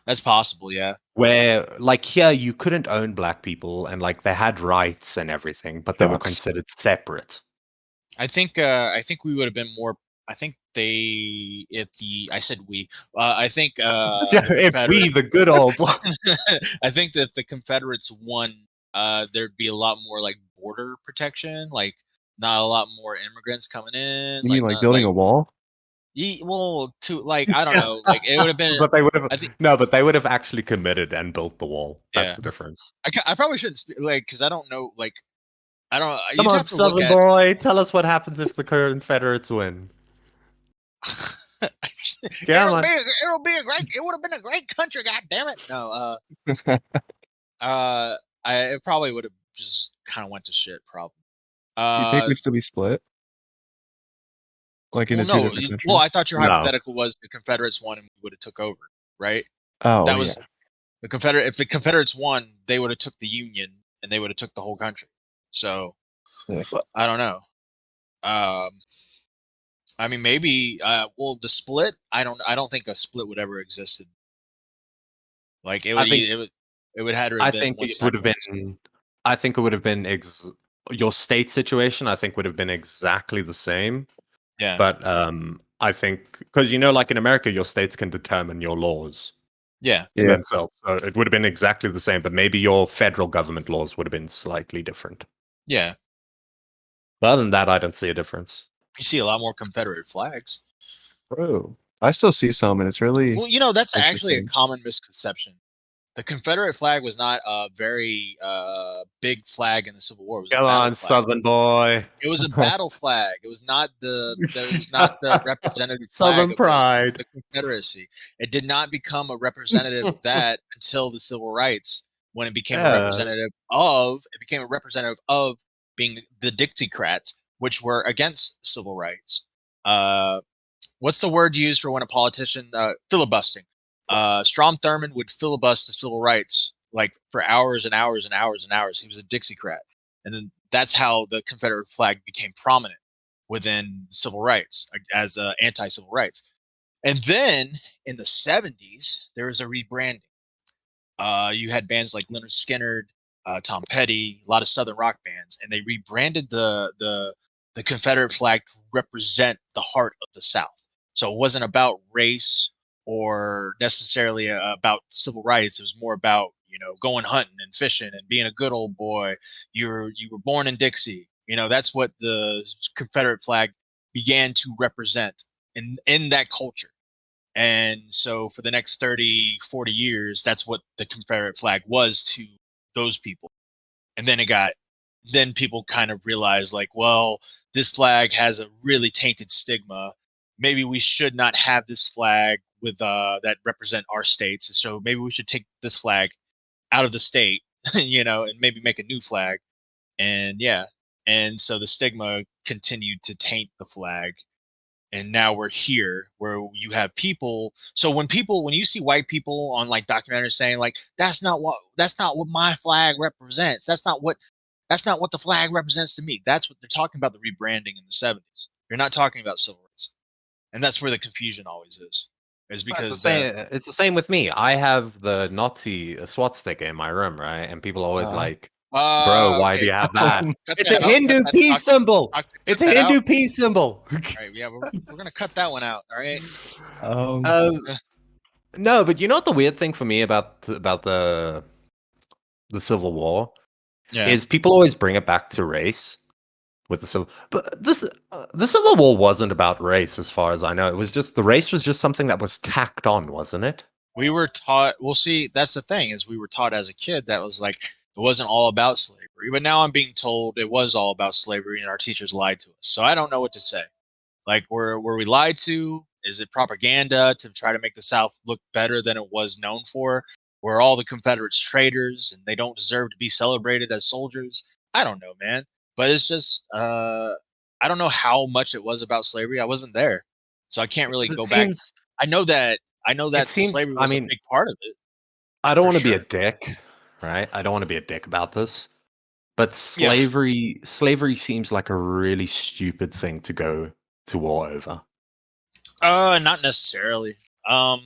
That's possible. Yeah. Where like here you couldn't own black people and like they had rights and everything, but they were Shucks. considered separate. I think we would have been more. I think they if the I said we. I think Yeah, the if Confederate. we the good old I think that if the Confederates won, there'd be a lot more like border protection, like not a lot more immigrants coming in, You mean like like not building like a wall? well, to like I don't know, like it would have been. but they would have I think no, but they would have actually committed and built the wall. That's yeah, the difference. I probably shouldn't like because I don't know like I don't. Come You'd on, have to look Southern at. boy, tell us what happens if the Confederates win. Come on. It would have been a great country. God damn it! No, it probably would have just kind of went to shit. Probably. Do you think Uh, we'd still be split? Like well, into two no. different Well, I countries? thought your No. hypothetical was the Confederates won and we would have took over, right? Oh That yeah. was the Confederate. If the Confederates won, they would have took the Union and they would have took the whole country. So Yeah. I don't know. Um, I mean, maybe. Well, the split. I don't think a split would ever existed. Like I think it would have to I have been think one it side would have wins. been I think it would have been your state situation I think would have been exactly the same. Yeah. But I think because like in America, your states can determine your laws Yeah. Yeah. themselves. So it would have been exactly the same, but maybe your federal government laws would have been slightly different. Yeah. But other than that, I don't see a difference. You see a lot more Confederate flags. True. I still see some, and it's really Well, that's actually a interesting. common misconception. The Confederate flag was not a very big flag in the Civil War. It was a Come battle on, flag. Southern boy. It was a battle flag. It was not the representative flag Southern of pride. the Confederacy. It did not become a representative of that until the Civil Rights, when it became a representative of. It became a representative of being the Dixiecrats, which were against civil rights. What's the word used for when a politician filibustering? Strom Thurmond would filibust the civil rights like for hours and hours and hours and hours. He was a Dixiecrat, and then that's how the Confederate flag became prominent within civil rights as anti-civil rights. And then in the 70s, there was a rebranding. You had bands like Leonard Skinner, Tom Petty, a lot of Southern rock bands, and they rebranded the Confederate flag to represent the heart of the South. So it wasn't about race or necessarily about civil rights. It was more about going hunting and fishing and being a good old boy. You were born in Dixie. That's what the Confederate flag began to represent in that culture. And so for the next 30, 40 years, that's what the Confederate flag was to those people. And then people kind of realized like, well, this flag has a really tainted stigma. Maybe we should not have this flag with that represent our states. So maybe we should take this flag out of the state, and maybe make a new flag. And yeah. And so the stigma continued to taint the flag, and now we're here where you have people. So when you see white people on like documentaries saying like that's not what my flag represents, that's not what the flag represents to me, that's what they're talking about. The rebranding in the 70s, you're not talking about civil rights. And that's where the confusion always is Well, it's the because same. It's the same with me. I have the Nazi swastika in my room, right? And people are always like, "Bro, why do okay, you have that?" cut It's that a out, Hindu cut peace symbol. cut It's a that out. Hindu peace symbol. All right, yeah, we're gonna cut that one out. All right. Uh, no, but you know what the weird thing for me about the Civil War Yeah. is people always bring it back to race with the Civil. But the Civil War wasn't about race, as far as I know. It was just the race was just something that was tacked on, wasn't it? We were taught, well, see, that's the thing, is we were taught as a kid that was like, it wasn't all about slavery. But now I'm being told it was all about slavery and our teachers lied to us. So I don't know what to say. Like, were we lied to? Is it propaganda to try to make the South look better than it was known for? Were all the Confederates traitors and they don't deserve to be celebrated as soldiers? I don't know, man. But it's just, I don't know how much it was about slavery. I wasn't there. So I can't really 'Cause go back. I know that it seems. slavery I was a mean, big part of it, I don't for want to be a sure. dick, right? I don't want to be a dick about this, but Yeah. slavery seems like a really stupid thing to go to war over. Not necessarily. No,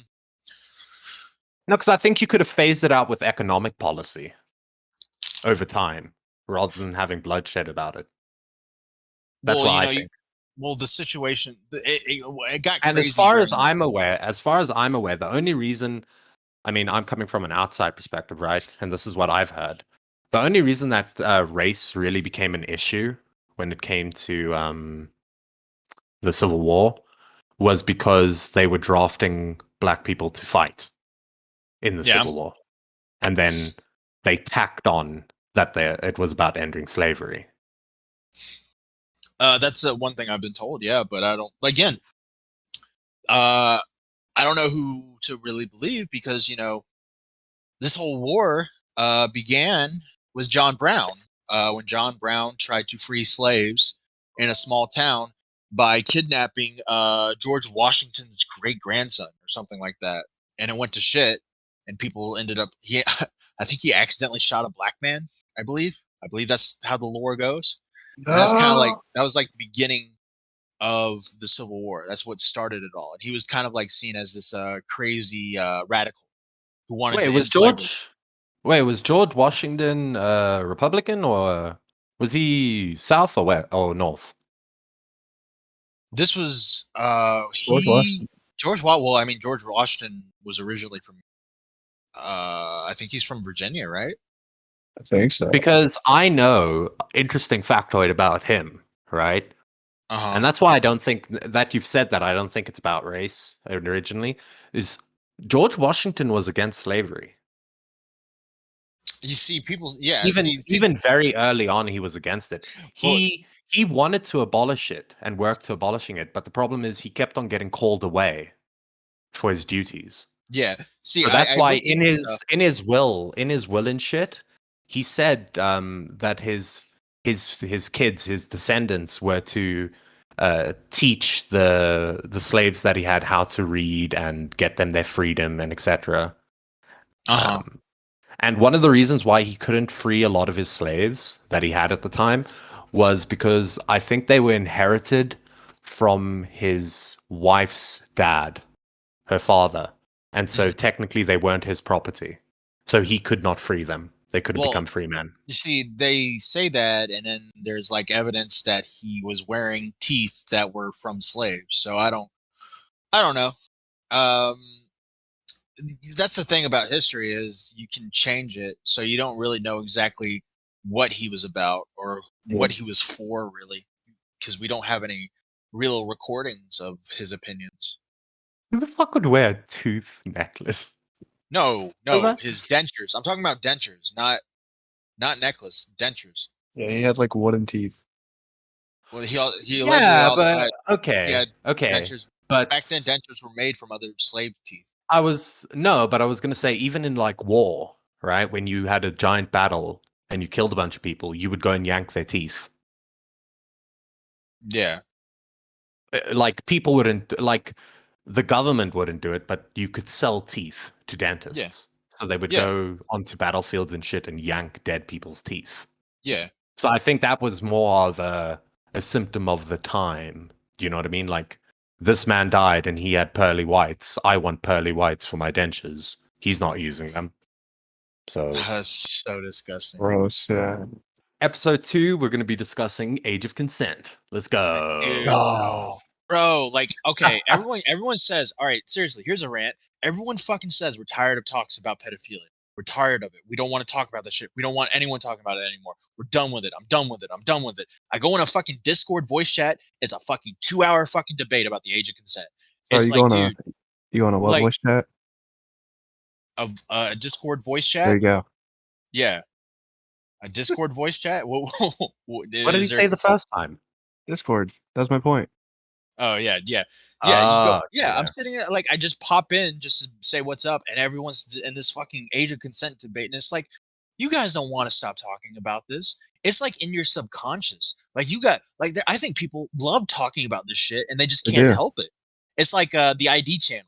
because I think you could have phased it out with economic policy over time rather than having bloodshed about it. That's Well, what I think. the situation, it got And crazy during. as far as I'm aware, the only reason, I mean, I'm coming from an outside perspective, right? And this is what I've heard. The only reason that race really became an issue when it came to the Civil War was because they were drafting black people to fight in the Yeah. Civil War, and then they tacked on that it was about ending slavery. That's one thing I've been told. Yeah, but I don't. Again, I don't know who to really believe, because this whole war began with John Brown, when John Brown tried to free slaves in a small town by kidnapping George Washington's great grandson or something like that, and it went to shit. And people ended up. I think he accidentally shot a black man. I believe that's how the lore goes. And that's kind of like that was like the beginning of the Civil War. That's what started it all. And he was kind of like seen as this crazy radical who wanted Wait, to was end slavery. George Washington Republican, or was he South or North? This was George Washington. George Washington was originally from I think he's from Virginia, right? I think so. Because I know interesting factoid about him, right? Uh-huh. And that's why I don't think that you've said that. I don't think it's about race originally. Is George Washington was against slavery. You see people, yeah, Even very early on, he was against it. well, He wanted to abolish it and work to abolishing it, but the problem is he kept on getting called away for his duties. yeah. See, So that's I why looked into stuff. in his will and shit, he said that his kids, his descendants, were to teach the slaves that he had how to read and get them their freedom and etc. Uh-huh. And one of the reasons why he couldn't free a lot of his slaves that he had at the time was because I think they were inherited from his wife's dad, her father. And so Mhm. technically they weren't his property. So he could not free them. They couldn't Well, become free men. you see, they say that, and then there's like evidence that he was wearing teeth that were from slaves. So I don't know. Um, that's the thing about history is you can change it, so you don't really know exactly what he was about or what he was for, really, because we don't have any real recordings of his opinions. Who the fuck would wear a tooth necklace? No, Over? his dentures. I'm talking about dentures, not necklace, dentures. Yeah, he had like wooden teeth. Well, he allegedly Yeah, also but had he okay. had Okay. dentures. Back then, But dentures were made from other slave teeth. but I was gonna say even in like war, right? When you had a giant battle and you killed a bunch of people, you would go and yank their teeth. Yeah, Like people wouldn't like the government wouldn't do it, but you could sell teeth to yeah, dentists. So they would yeah, go onto battlefields and shit and yank dead people's teeth. yeah. So I think that was more of a symptom of the time. Do you know what I mean? Like this man died and he had pearly whites. I want pearly whites for my dentures. He's not using them. So That's so disgusting. Gross, yeah. episode 2, we're going to be discussing age of consent. Let's Dude, go. Oh. bro, like, okay, everyone says, all right, seriously, here's a rant. Everyone fucking says we're tired of talks about pedophilia. We're tired of it. We don't want to talk about this shit. We don't want anyone talking about it anymore. We're done with it. I'm done with it. I'm done with it. I go in a fucking Discord voice chat. It's a fucking 2-hour fucking debate about the age of consent. Bro, It's like, dude, you going to what like voice chat? a Discord voice There chat. you go. Yeah, a Discord voice chat. What did he Is there? say the first time? Discord. That's my point. Oh yeah, yeah, yeah. You go. Ah, Yeah, I'm yeah. sitting there, like I just pop in just to say what's up, and everyone's in this fucking age of consent debate, and it's like, you guys don't want to stop talking about this. It's like in your subconscious. Like you got like I think people love talking about this shit, and they just I can't do. help it. It's like the ID channel.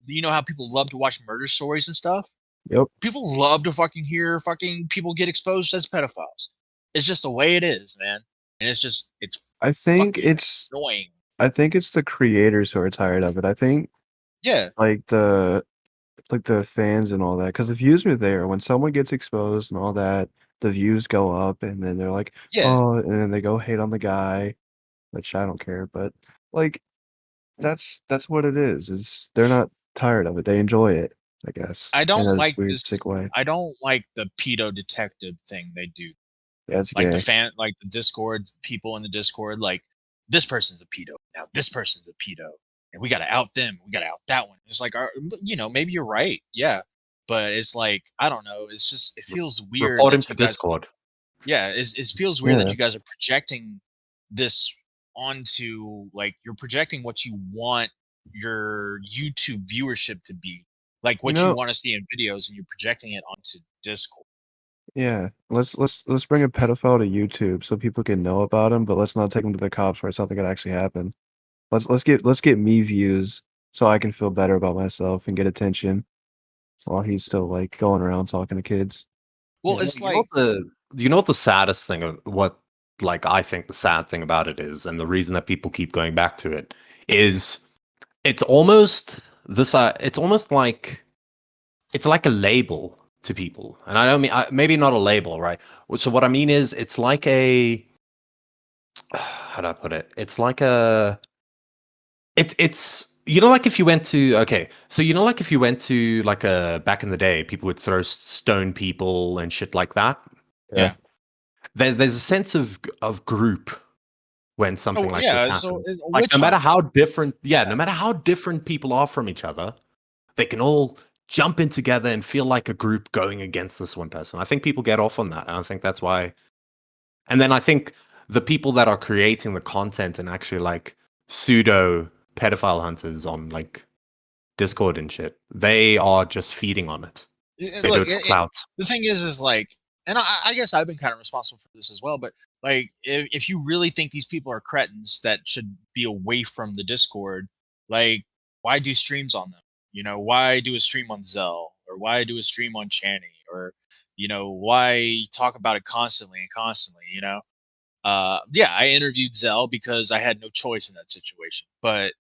You know how people love to watch murder stories and stuff. Yep. People love to fucking hear fucking people get exposed as pedophiles. It's just the way it is, man, and it's I think fucking it's annoying. I think it's the creators who are tired of it. I think Yeah, like the fans and all that, because the views are there. When someone gets exposed and all that, the views go up, and then they're like, yeah. oh, and then they go hate on the guy, which I don't care, but like that's what it is. Is they're not tired of it. They enjoy it, I guess, I in don't a like weird this. sick way. I don't like the pedo detective thing they do. Yeah, it's Like gay. like the Discord people in the Discord, like this person's a pedo. Now this person's a pedo, and we gotta out them. We gotta out that one. It's like, maybe you're right. Yeah, but it's like I don't know. It's just it feels weird Report him that to you guys. Discord. Yeah, it feels weird that Yeah, you guys are projecting this onto like you're projecting what you want your YouTube viewership to be, like you what you know, want to see in videos, and you're projecting it onto Discord. yeah. Let's bring a pedophile to YouTube so people can know about him, but let's not take him to the cops where something could actually happen. Let's get me views so I can feel better about myself and get attention while he's still like going around talking to kids. Well, it's like, You know what the saddest thing of what like I think the sad thing about it is, and the reason that people keep going back to it is it's almost it's almost like it's like a label to people. And I don't mean maybe not a label, right? So what I mean is it's like a how do I put it? It's like It's you know, like if you went to like if you went to like a back in the day, people would throw stone people and shit like that. Yeah. There's a sense of group when something Oh like this yeah. So happens. a Like witch hunt. no matter how different people are from each other, they can all jump in together and feel like a group going against this one person. I think people get off on that, and I think that's why. And then I think the people that are creating the content and actually like pseudo pedophile hunters on like Discord and shit, they are just feeding on it. They do Look, it for clout. the thing is like, and I guess I've been kind of responsible for this as well. But like, if you really think these people are cretins that should be away from the Discord, like, why do streams on them? You know, why do a stream on Zell, or why do a stream on Channy, or why talk about it constantly and constantly? Yeah, I interviewed Zell because I had no choice in that situation. But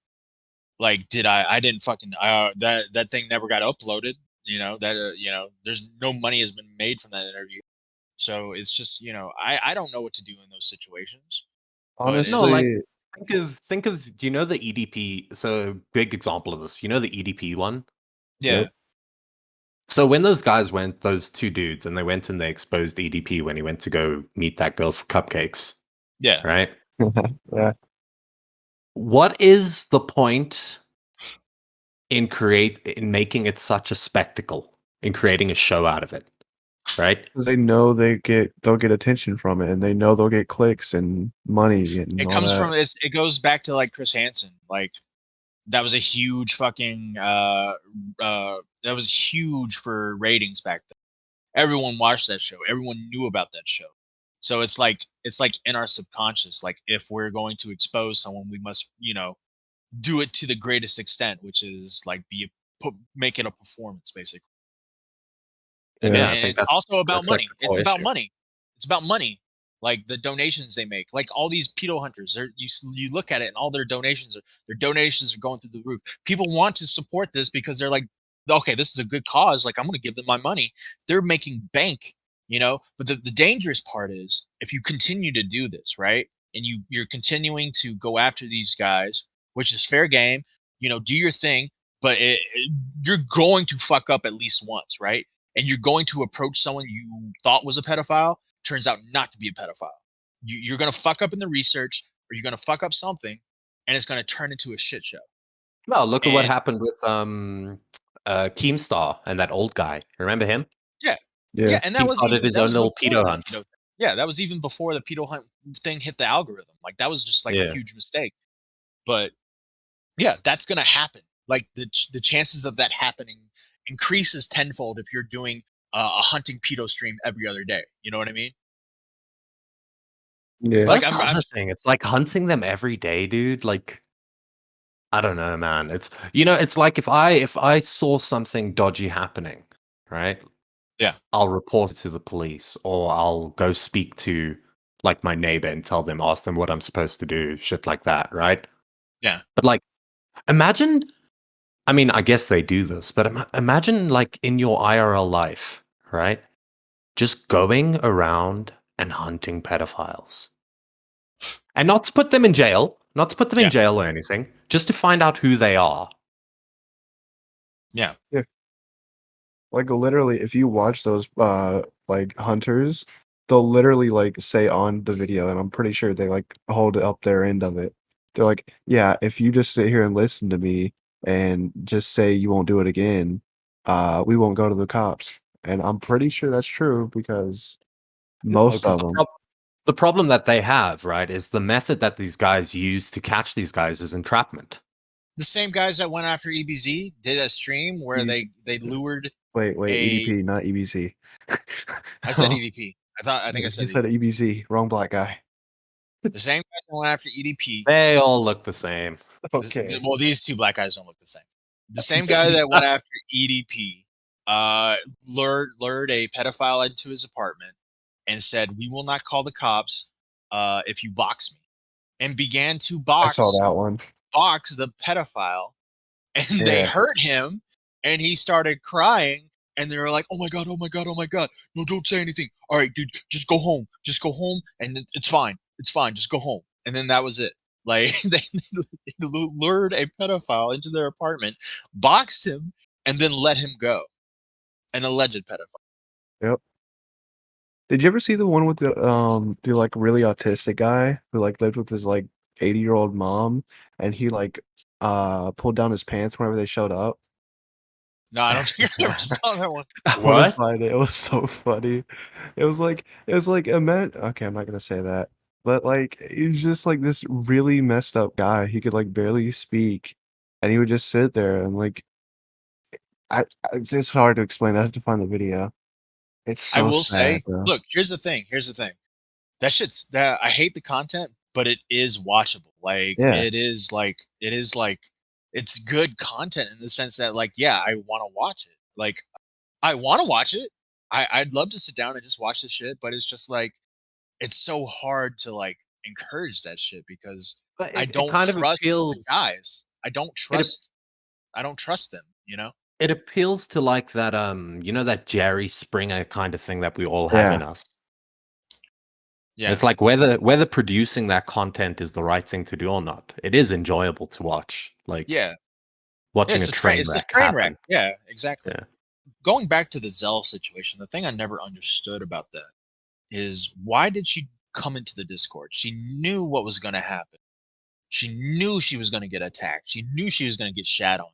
like, I didn't fucking that thing never got uploaded. There's no money has been made from that interview. So it's just, I don't know what to do in those situations. But No, it's like Honestly, think of do you know the EDP? So big example of this. You know the EDP one? yeah, yep. So when those guys went, those two dudes, and they went and they exposed EDP when he went to go meet that girl for cupcakes, yeah. right? Yeah. What is the point in making it such a spectacle, in creating a show out of it, right? Because they know they'll get attention from it, and they know they'll get clicks and money and It all comes that. from it goes back to like Chris Hansen. Like, that was a huge fucking that was huge for ratings back then. Everyone watched that show. Everyone knew about that show. So it's like in our subconscious. Like, if we're going to expose someone, we must, do it to the greatest extent, which is like make it a performance, basically. And Yeah. Yeah, I and think it's also about that's like money. the It's core about issue. money. It's about money. Like the donations they make. Like all these pedo hunters, you look at it and all their donations are going through the roof. People want to support this because they're like, okay, this is a good cause. Like, I'm going to give them my money. They're making bank, But the dangerous part is, if you continue to do this, right, and you're continuing to go after these guys, which is fair game. Do your thing, but you're going to fuck up at least once, right? And you're going to approach someone you thought was a pedophile, turns out not to be a pedophile. You're going to fuck up in the research, or you're going to fuck up something, and it's going to turn into a shit show. Well, look at what And happened with Keemstar and that old guy. Remember him? yeah, Yeah. yeah, and He started his that own was little before pedo the hunt. pedo. Yeah, that was even before the pedo hunt thing hit the algorithm. Like, that was just like a Yeah. huge mistake. But yeah, that's going to happen. Like, the chances of that happening increases tenfold if you're doing a hunting pedo stream every other day. You know what I mean? Yeah. Well, Like, that's the other thing. It's like hunting them every day, dude. Like, I don't know, man. It's like if I saw something dodgy happening, right? Yeah. I'll report it to the police, or I'll go speak to like my neighbor and ask them what I'm supposed to do, shit like that, right? Yeah. But like, imagine. I mean, I guess they do this, but imagine like in your IRL life, right? Just going around and hunting pedophiles. And not to put them in jail, not to put them in Yeah. jail or anything, just to find out who they are. Yeah. Like literally, if you watch those like hunters, they'll literally like say on the video, and I'm pretty sure they like hold up their end of it. They're like, yeah, if you just sit here and listen to me and just say you won't do it again, we won't go to the cops. And I'm pretty sure that's true because No, most because of them. the problem that they have, right, is the method that these guys use to catch these guys is entrapment. The same guys that went after EBZ did a stream where E- they lured Wait, a. EDP, not EBC. I said EDP. I think I You said said EDP. EBC, wrong black guy. The same guys that went after EDP. They all look the same. Okay. Well, these two black guys don't look the same. The same guy that went after EDP lured a pedophile into his apartment and said, "We will not call the cops if you box me," and began to I saw box that one. the pedophile, and they Yeah. hurt him, and he started crying, and they were like, "Oh my god, oh my god, oh my god, no, don't say anything, all right, dude, just go home, and it's fine, just go home." And then that was it. Like they lured a pedophile into their apartment, boxed him, and then let him go. An alleged pedophile. Yep. Did you ever see the one with the like really autistic guy who like lived with his like 80-year-old mom and he like pulled down his pants whenever they showed up? No, I don't think I ever saw that one. I want What? to find it. It was so funny. It was like okay, I'm not gonna say that. But like he was just like this really messed up guy. He could like barely speak and he would just sit there and like it's just hard to explain. I have to find the video. It's I so will sad say, though. look, here's the thing. That shit's that I hate the content, but it is watchable. Yeah. It is like it's good content in the sense that like, yeah, I want to watch it. Like I want to watch it. I'd love to sit down and just watch this shit, but it's just like it's so hard to like encourage that shit because But I it don't kind of trust the appeals. guys. It I don't trust them, you know? it appeals to like that that Jerry Springer kind of thing that we all have Yeah. in us. Yeah. It's like whether producing that content is the right thing to do or not. It is enjoyable to watch. Like Yeah. watching a train It's a wreck train wreck. happen. Yeah, exactly. Yeah. Going back to the Zell situation, the thing I never understood about that is why did she come into the Discord? She knew what was going to happen. She knew she was going to get attacked. She knew she was going to get shat on.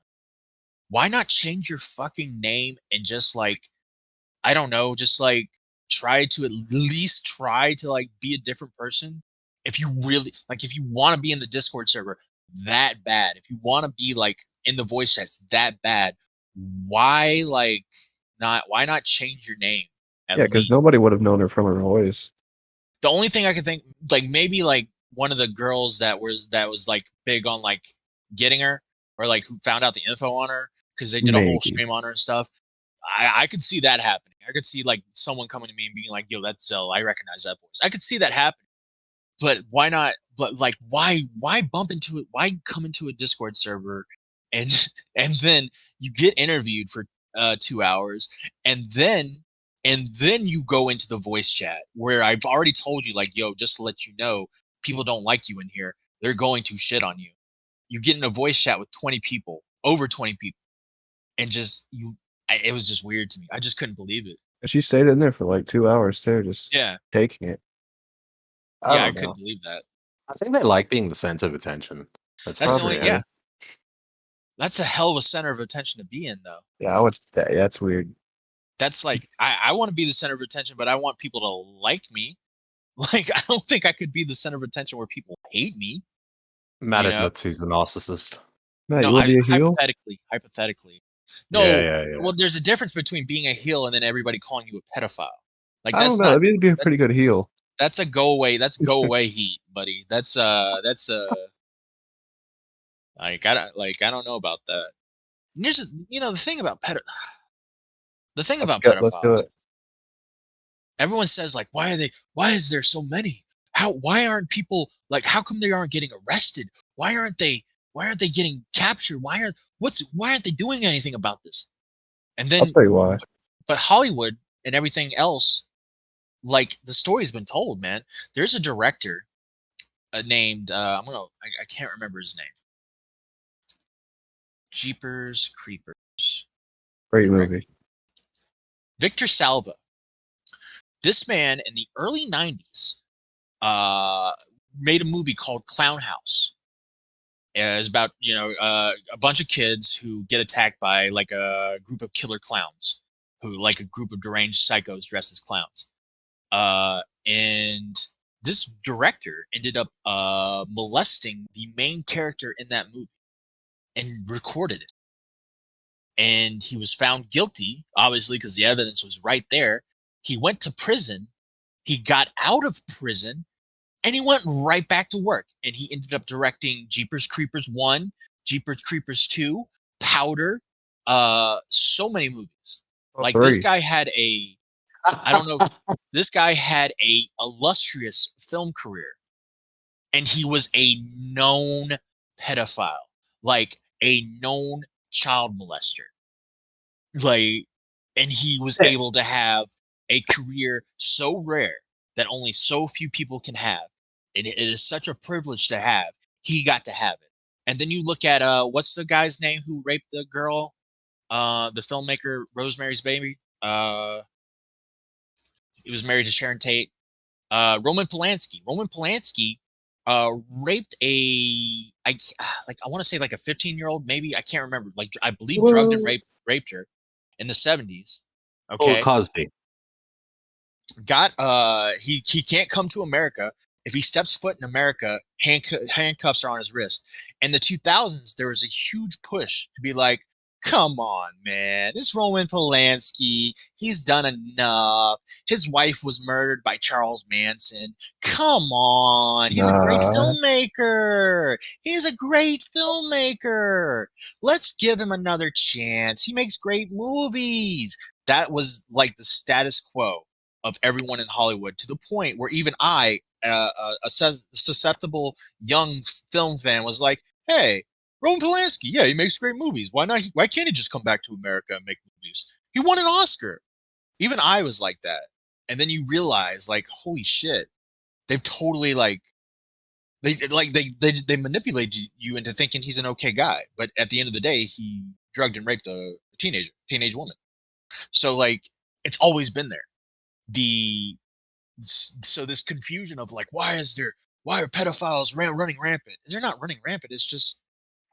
Why not change your fucking name and just like, I don't know, just like try to at least try to like be a different person? If you really like, if you want to be in the Discord server that bad, if you want to be like in the voice chats that bad, why like why not change your name at Yeah, because least? nobody would have known her from her voice. The only thing I could think, like maybe like one of the girls that was like big on like getting her, or like who found out the info on her because they did a whole Maybe. stream on her and stuff. I could see that happening. I could see like someone coming to me and being like, "Yo, that's Zell. I recognize that voice." I could see that happening. But why not? But like, why bump into it? Why come into a Discord server and and then you get interviewed for 2 hours, and then you go into the voice chat where I've already told you, like, yo, just to let you know, people don't like you in here. They're going to shit on you. You get in a voice chat with 20 people, over 20 people, and just it was just weird to me. I just couldn't believe it. And she stayed in there for like 2 hours too, just Yeah, taking it. I yeah, I don't couldn't know. believe that. I think they like being the center of attention. That's That's for the Probably, only, sure. yeah. yeah. That's a hell of a center of attention to be in, though. Yeah, I would. That's weird. That's like I want to be the center of attention, but I want people to like me. Like I don't think I could be the center of attention where people hate me. Matt You know? admits he's a narcissist. Matt, No, you will I be a heel? hypothetically. Yeah, No, yeah, yeah. well, there's a difference between being a heel and then everybody calling you a pedophile. Like I don't that's know. not That'd be a that, pretty good heel. that's a go away. That's go away heat, buddy. That's I don't know about that. And here's the thing about the thing Let's about go. Let's do pedophiles. it. Everyone says like, why is there so many? Why aren't people like, how come they aren't getting arrested? Why aren't they getting captured? Why aren't they doing anything about this? And I'll then tell you why. but Hollywood and everything else, like the story's been told, man. There's a director named I can't remember his name. Jeepers Creepers. Great Direct movie. Victor Salva. This man in the early 90s uh, made a movie called Clown House. It's about a bunch of kids who get attacked by like a group of killer clowns, who like a group of deranged psychos dressed as clowns. And this director ended up molesting the main character in that movie and recorded it. And he was found guilty, obviously, because the evidence was right there. He went to prison. He got out of prison and he went right back to work. And he ended up directing Jeepers Creepers 1, Jeepers Creepers 2, Powder, so many movies. Oh, Like this three. guy had I don't know, this guy had a illustrious film career, and he was a known pedophile, like a known child molester. Like, and he was able to have a career so rare that only so few people can have. And it is such a privilege to have. he got to have it. And then you look at what's the guy's name who raped the girl? The filmmaker Rosemary's Baby. He was married to Sharon Tate. Roman Polanski. Roman Polanski raped I want to say like a 15-year-old, maybe, I can't remember. Like I believe drugged and raped her in the 70s. Bill Okay. Cosby. Got he can't come to America. If he steps foot in America, handcuffs are on his wrist. In the 2000s, there was a huge push to be like, come on, man, it's Roman Polanski. He's done enough. His wife was murdered by Charles Manson. Come on, he's a great Nah. filmmaker. He's a great filmmaker. Let's give him another chance. He makes great movies. That was like the status quo of everyone in Hollywood, to the point where even I, a susceptible young film fan, was like, "Hey, Roman Polanski, yeah, he makes great movies. Why not? Why can't he just come back to America and make movies? He won an Oscar." Even I was like that, and then you realize, like, holy shit, they've totally they manipulate you into thinking he's an okay guy, but at the end of the day, he drugged and raped a teenage woman. So like, it's always been there. The So this confusion of like, why are pedophiles running rampant? They're not running rampant. It's just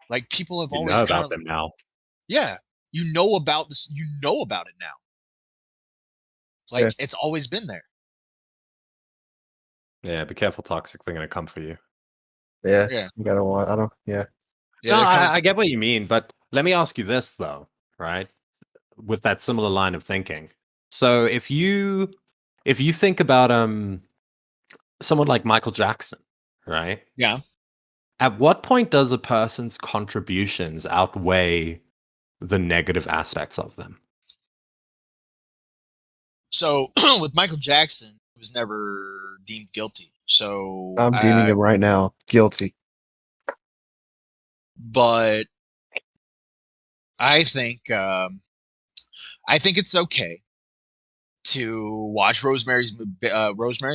like people have You always know kind about of, them now. yeah, you know about this, you know about it now. Yeah. Like it's always been there. Yeah, be careful, toxic. They're gonna come for you. Yeah. Yeah, You gotta want. I don't. Yeah. yeah, No, they're coming. I get what you mean, but let me ask you this though, right? With that similar line of thinking. So if you think about someone like Michael Jackson, right? Yeah. At what point does a person's contributions outweigh the negative aspects of them? So with Michael Jackson, he was never deemed guilty. So, I'm deeming him right now guilty. but I think it's okay to watch Rosemary's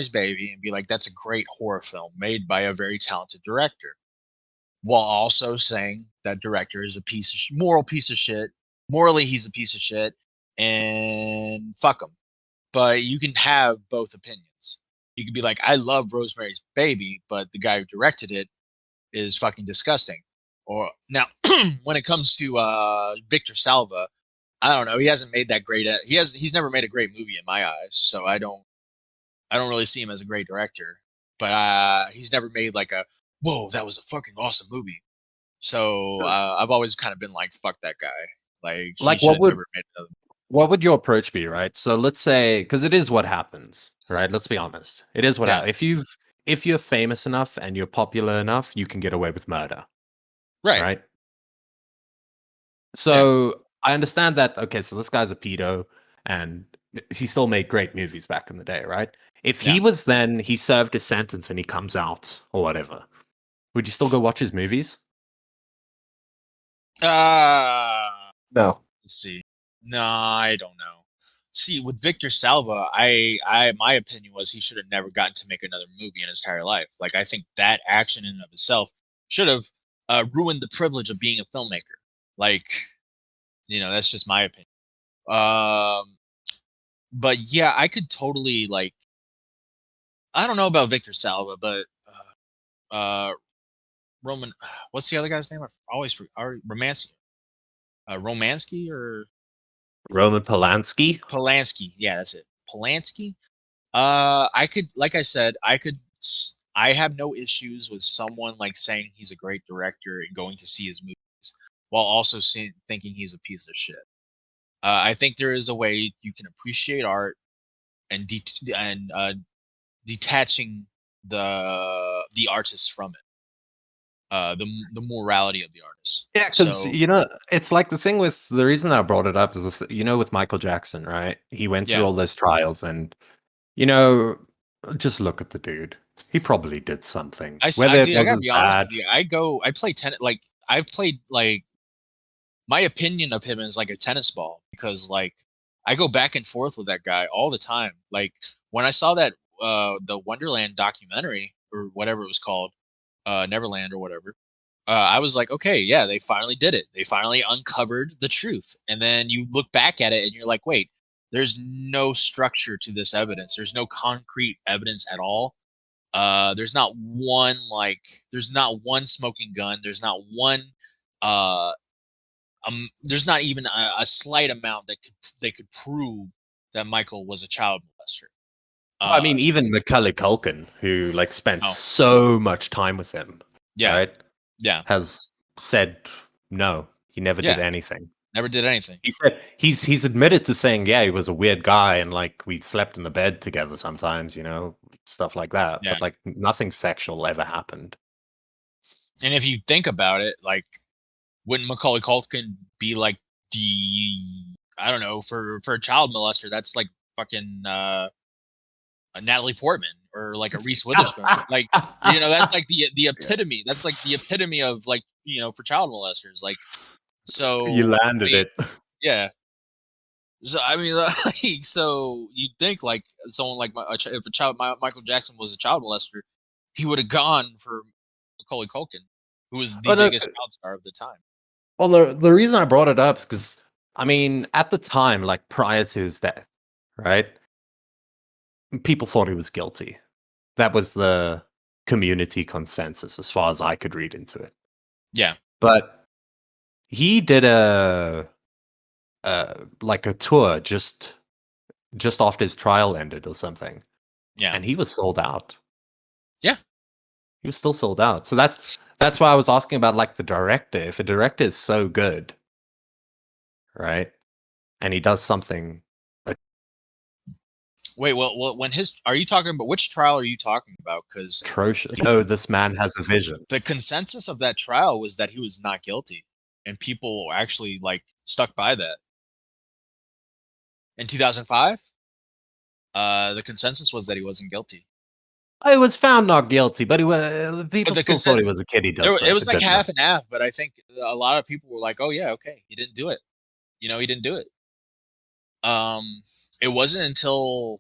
Baby and be like, that's a great horror film made by a very talented director, while also saying that director is a moral piece of shit. Morally, he's a piece of shit, and fuck him. But you can have both opinions. You could be like, I love Rosemary's Baby, but the guy who directed it is fucking disgusting. Or now, when it comes to Victor Salva, I don't know. He hasn't made that great. He's never made a great movie in my eyes. So I don't really see him as a great director. But he's never made like a whoa, that was a fucking awesome movie. So I've always kind of been like, fuck that guy. Like he Like should have never made another. what would your approach be, right? So let's say, because it is what happens, right? Let's be honest. It is what Yeah. happens. If you're famous enough and you're popular enough, you can get away with murder, Right. right? So I understand that. Okay, so this guy's a pedo, and he still made great movies back in the day, right? If Yeah. he served his sentence and he comes out or whatever, would you still go watch his movies? No. Let's see. No, I don't know. See, with Victor Salva, my opinion was he should have never gotten to make another movie in his entire life. Like, I think that action in and of itself should have ruined the privilege of being a filmmaker. Like, that's just my opinion. But yeah, I could totally like. I don't know about Victor Salva, but Roman. What's the other guy's name? I always Romansky. Romansky or Roman Polanski? Polanski. Yeah, that's it. Polanski. I could, like I said, I have no issues with someone like saying he's a great director and going to see his movies while also thinking he's a piece of shit. I think there is a way you can appreciate art and detaching the artist from it, the morality of the artist. Yeah, because So it's like the thing with the reason that I brought it up is with Michael Jackson, right? He went through yeah, all those trials, and you know, just look at the dude. He probably did something, whether it dude, I was gotta as be honest bad. with you. I play tennis. Like I played like my opinion of him is like a tennis ball because like I go back and forth with that guy all the time. Like when I saw that the Wonderland documentary or whatever it was called, Neverland or whatever. I was like, okay, yeah, they finally did it. They finally uncovered the truth. And then you look back at it and you're like, wait, there's no structure to this evidence. There's no concrete evidence at all. There's not one there's not one smoking gun. There's not one uh there's not even a slight amount that they could prove that Michael was a child molester. I mean, even Macaulay Culkin, who like spent Oh. so much time with him, Yeah. right? Yeah. Has said no, he never did Yeah. anything. Never did anything. He said he's admitted to saying, yeah, he was a weird guy and like we slept in the bed together sometimes, you know, stuff like that. Yeah. But like nothing sexual ever happened. And if you think about it, like, wouldn't Macaulay Culkin be like the, I don't know, for a child molester, that's like fucking a Natalie Portman or like a Reese Witherspoon. Like, you know, that's like the epitome. That's like the epitome of like, you know, for child molesters. Like, so You landed I mean, it. yeah. So I mean, like, so you'd think like someone like if Michael Jackson was a child molester, he would have gone for Macaulay Culkin, who was the biggest child star of the time. Well, the reason I brought it up is because I mean, at the time, like prior to his death, right? People thought he was guilty. That was the community consensus, as far as I could read into it. Yeah, but he did a like a tour just after his trial ended or something. Yeah, and he was sold out. Yeah, he was still sold out. So that's why I was asking about like the director. If a director is so good, right, and he does something. Wait, well, when are you talking about, which trial are you talking about? Because Atrocious. Oh, this man has a vision. the consensus of that trial was that he was not guilty, and people actually like stuck by that. In 2005, the consensus was that he wasn't guilty. I was found not guilty, but people still thought he was a kid. It was like half and half, but I think a lot of people were like, "Oh yeah, okay, he didn't do it." You know, he didn't do it. It wasn't until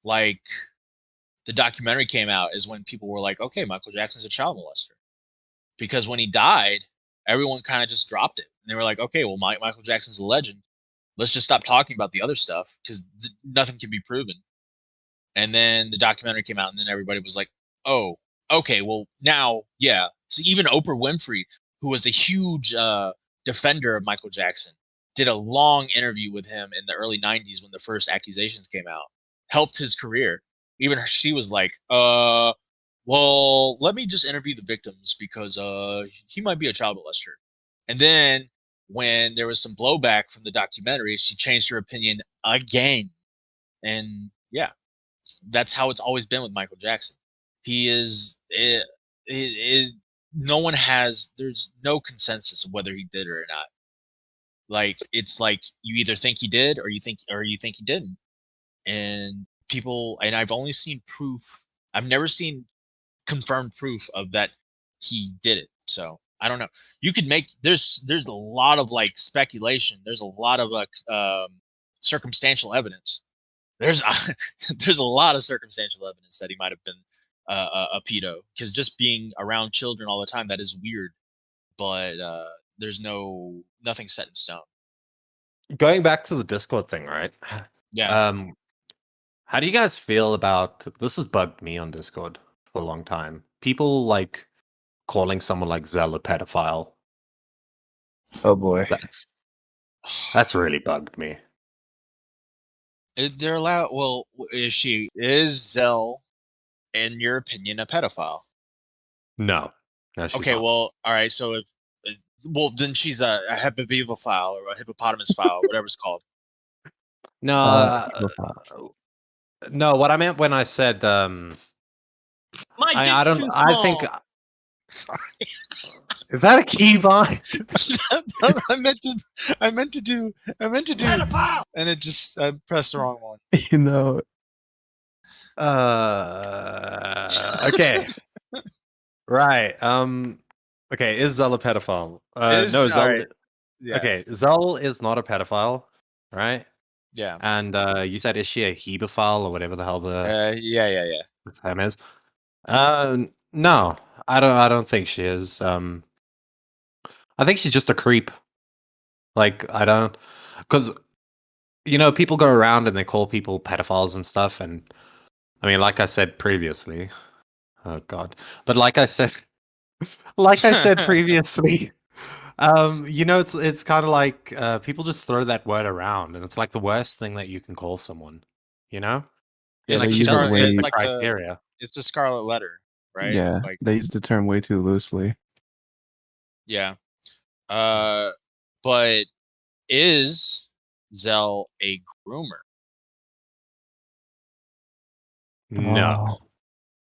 like the documentary came out is when people were like, "Okay, Michael Jackson's a child molester," because when he died, everyone kind of just dropped it, and they were like, "Okay, well, Michael Jackson's a legend. Let's just stop talking about the other stuff because nothing can be proven." And then the documentary came out, and then everybody was like, "Oh, okay, well now, yeah." So even Oprah Winfrey, who was a huge defender of Michael Jackson, did a long interview with him in the early '90s when the first accusations came out, helped his career. Even she was like, well, let me just interview the victims because he might be a child molester." And then when there was some blowback from the documentary, she changed her opinion again. And yeah, that's how it's always been with Michael Jackson. He is no one has, there's no consensus of whether he did or not. Like, it's like you either think he did or you think he didn't. And people, and I've only seen proof. I've never seen confirmed proof of that he did it. So I don't know. You could make, there's a lot of like speculation. There's a lot of circumstantial evidence. There's there's a lot of circumstantial evidence that he might have been a pedo, because just being around children all the time, that is weird. But there's nothing set in stone. Going back to the Discord thing, right? Yeah. How do you guys feel about this? Has bugged me on Discord for a long time. People like calling someone like Zell a pedophile. Oh boy. That's really bugged me. They're allowed. Well, is Zell, in your opinion, a pedophile? No, she's Okay, not. well, all right. So if well, then she's a hippopotamophile or a hippopotamus file, whatever it's called. No, no. What I meant when I said My I dick's don't. too I small. think Sorry. is that a keybind? I meant to do, Pedophile! and it just, I pressed the wrong one. You know. Okay. Right. Okay. Is Zell a pedophile? No, Zell. All right. Yeah. Okay, Zell is not a pedophile, right? Yeah. And you said, is she a hebephile or whatever the hell the Yeah. term is? No. I don't think she is. I think she's just a creep. Like I don't, because people go around and they call people pedophiles and stuff, and I mean, like I said previously, oh god, but like I said previously, it's kind of like people just throw that word around, and it's like the worst thing that you can call someone. You know, Yeah, It's they like the she use it doesn't scar. fit It's way. the like criteria. it's the Scarlet Letter, right? Yeah, Like, they use the term way too loosely. yeah. Uh, but is Zell a groomer? No, Oh,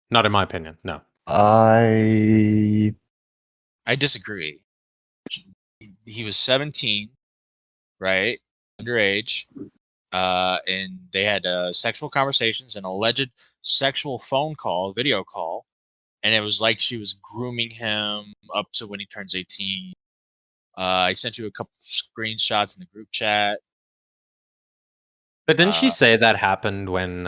not in my opinion. No. I I disagree. He was 17, right? Underage. And they had sexual conversations, an alleged sexual phone call, video call, and it was like she was grooming him up to when he turns 18. I sent you a couple screenshots in the group chat. But didn't she Uh, say that happened when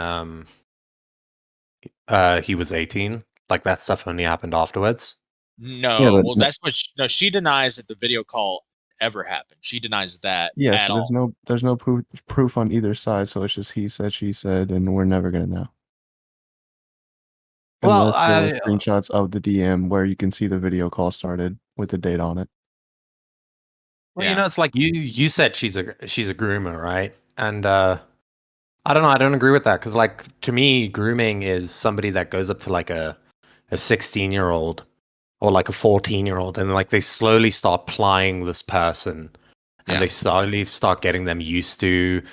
he was 18? Like that stuff only happened afterwards? yeah, no, but well, that's what. No, she denies that the video call ever happened. She denies that yeah, at so all. there's no proof on either side, so it's just he said, she said, and we're never gonna know Well, unless there were screenshots of the DM where you can see the video call started with the date on it. Yeah, it's like you said she's a groomer, right? And I don't know, I don't agree with that because like to me, grooming is somebody that goes up to like a 16-year-old or like a 14-year-old, and like they slowly start plying this person, and yeah, they slowly start getting them used to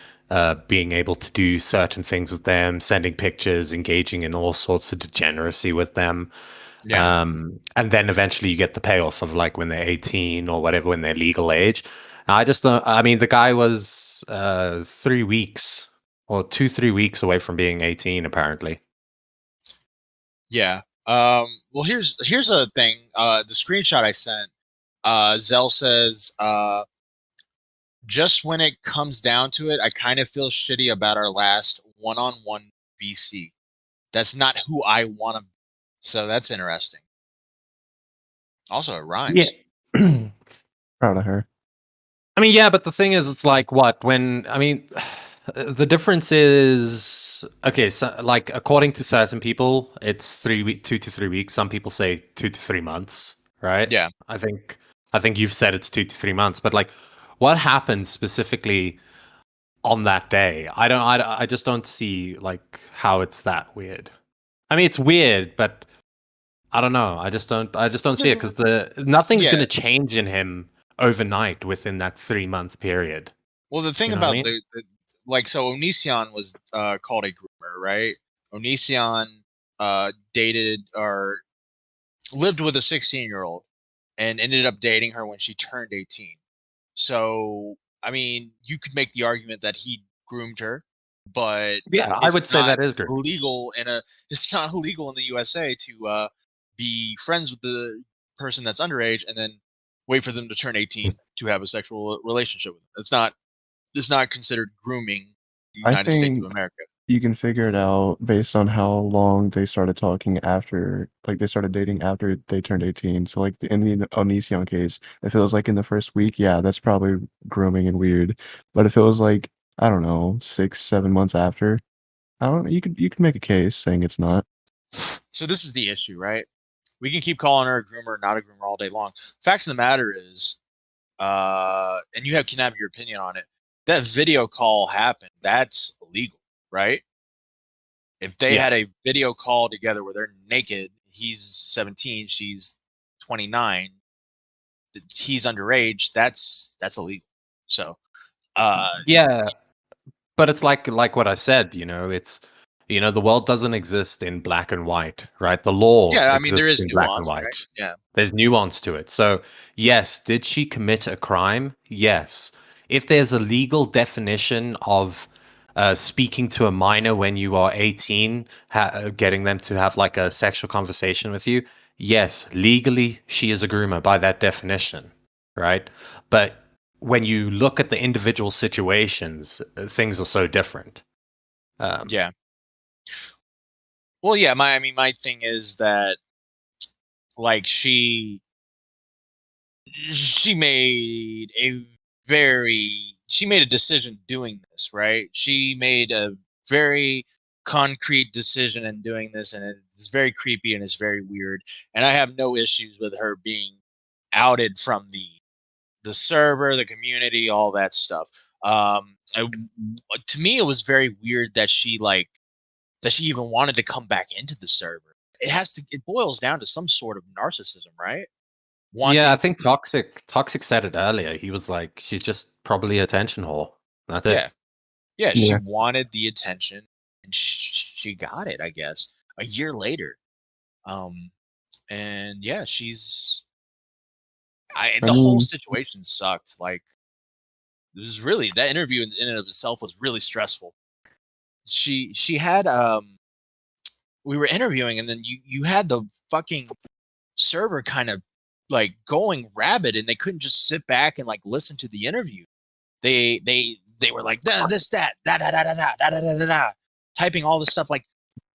being able to do certain things with them, sending pictures, engaging in all sorts of degeneracy with them. yeah. And then eventually you get the payoff of like when they're 18 or whatever, when they're legal age. I just don't, I mean, the guy was 3 weeks or 3 weeks away from being 18, apparently. Yeah. Well, here's a thing. The screenshot I sent. Zell says, just when it comes down to it, I kind of feel shitty about our last one-on-one VC. That's not who I want to. So that's interesting. Also, it Yeah. rhymes. Proud of her. I mean, yeah, but the thing is, it's like what when I mean, the difference is okay. So, like, according to certain people, it's 2 to 3 weeks. Some people say 2 to 3 months, right? Yeah. I think you've said it's 2 to 3 months, but like, what happens specifically on that day? I just don't see like how it's that weird. I mean, it's weird, but I don't know. I just don't see it because the nothing's Yeah. gonna change in him overnight within that 3 month period. Well, the thing You know what I about mean? like, so Onision was called a groomer, right? Onision dated or lived with a 16-year-old and ended up dating her when she turned 18. So, I mean, you could make the argument that he groomed her, but Yeah, I it's would say not that is grooming. illegal it's not illegal in the USA to be friends with the person that's underage and then wait for them to turn 18 to have a sexual relationship with them. It's not considered grooming in the I United States of think America. you can figure it out based on how long they started talking after, like they started dating after they turned 18. So like in the Onision case, if it was like in the first week, yeah, that's probably grooming and weird. But if it was like, I don't know, 6, 7 months after, I don't know, you could make a case saying it's not. So this is the issue, right? We can keep calling her a groomer, not a groomer all day long. Fact of the matter is, and can have your opinion on it. That video call happened. That's illegal, right? If they Yeah. had a video call together where they're naked, he's 17, she's 29, he's underage. That's illegal. So, uh, Yeah, but it's like what I said, it's the world doesn't exist in black and white, right? The law yeah, I mean there exists is in black and nuance, right? white. Yeah, There's nuance to it. So, yes, did she commit a crime? Yes. If there's a legal definition of speaking to a minor when you are 18, getting them to have like a sexual conversation with you, yes, legally, she is a groomer by that definition, right? But when you look at the individual situations, things are so different. yeah. Well, yeah. My thing is that like she made a she made a decision doing this, right? She made a very concrete decision in doing this, and it's very creepy and it's very weird. And I have no issues with her being outed from the server, the community, all that stuff. To me, it was very weird that she even wanted to come back into the server. It boils down to some sort of narcissism, right? Yeah, I Wanting to, think Toxic said it earlier. He was like, she's just probably attention whore. That's yeah, it. yeah, she Yeah. wanted the attention, and she got it, I guess, a year later. Um, and yeah, I the whole mean, situation sucked. Like, it was really, that interview in and of itself was really stressful. She had we were interviewing, and then you had the fucking server kind of like going rabid, and they couldn't just sit back and like listen to the interview. They were like this that da da da da da da da da da, typing all this stuff. Like,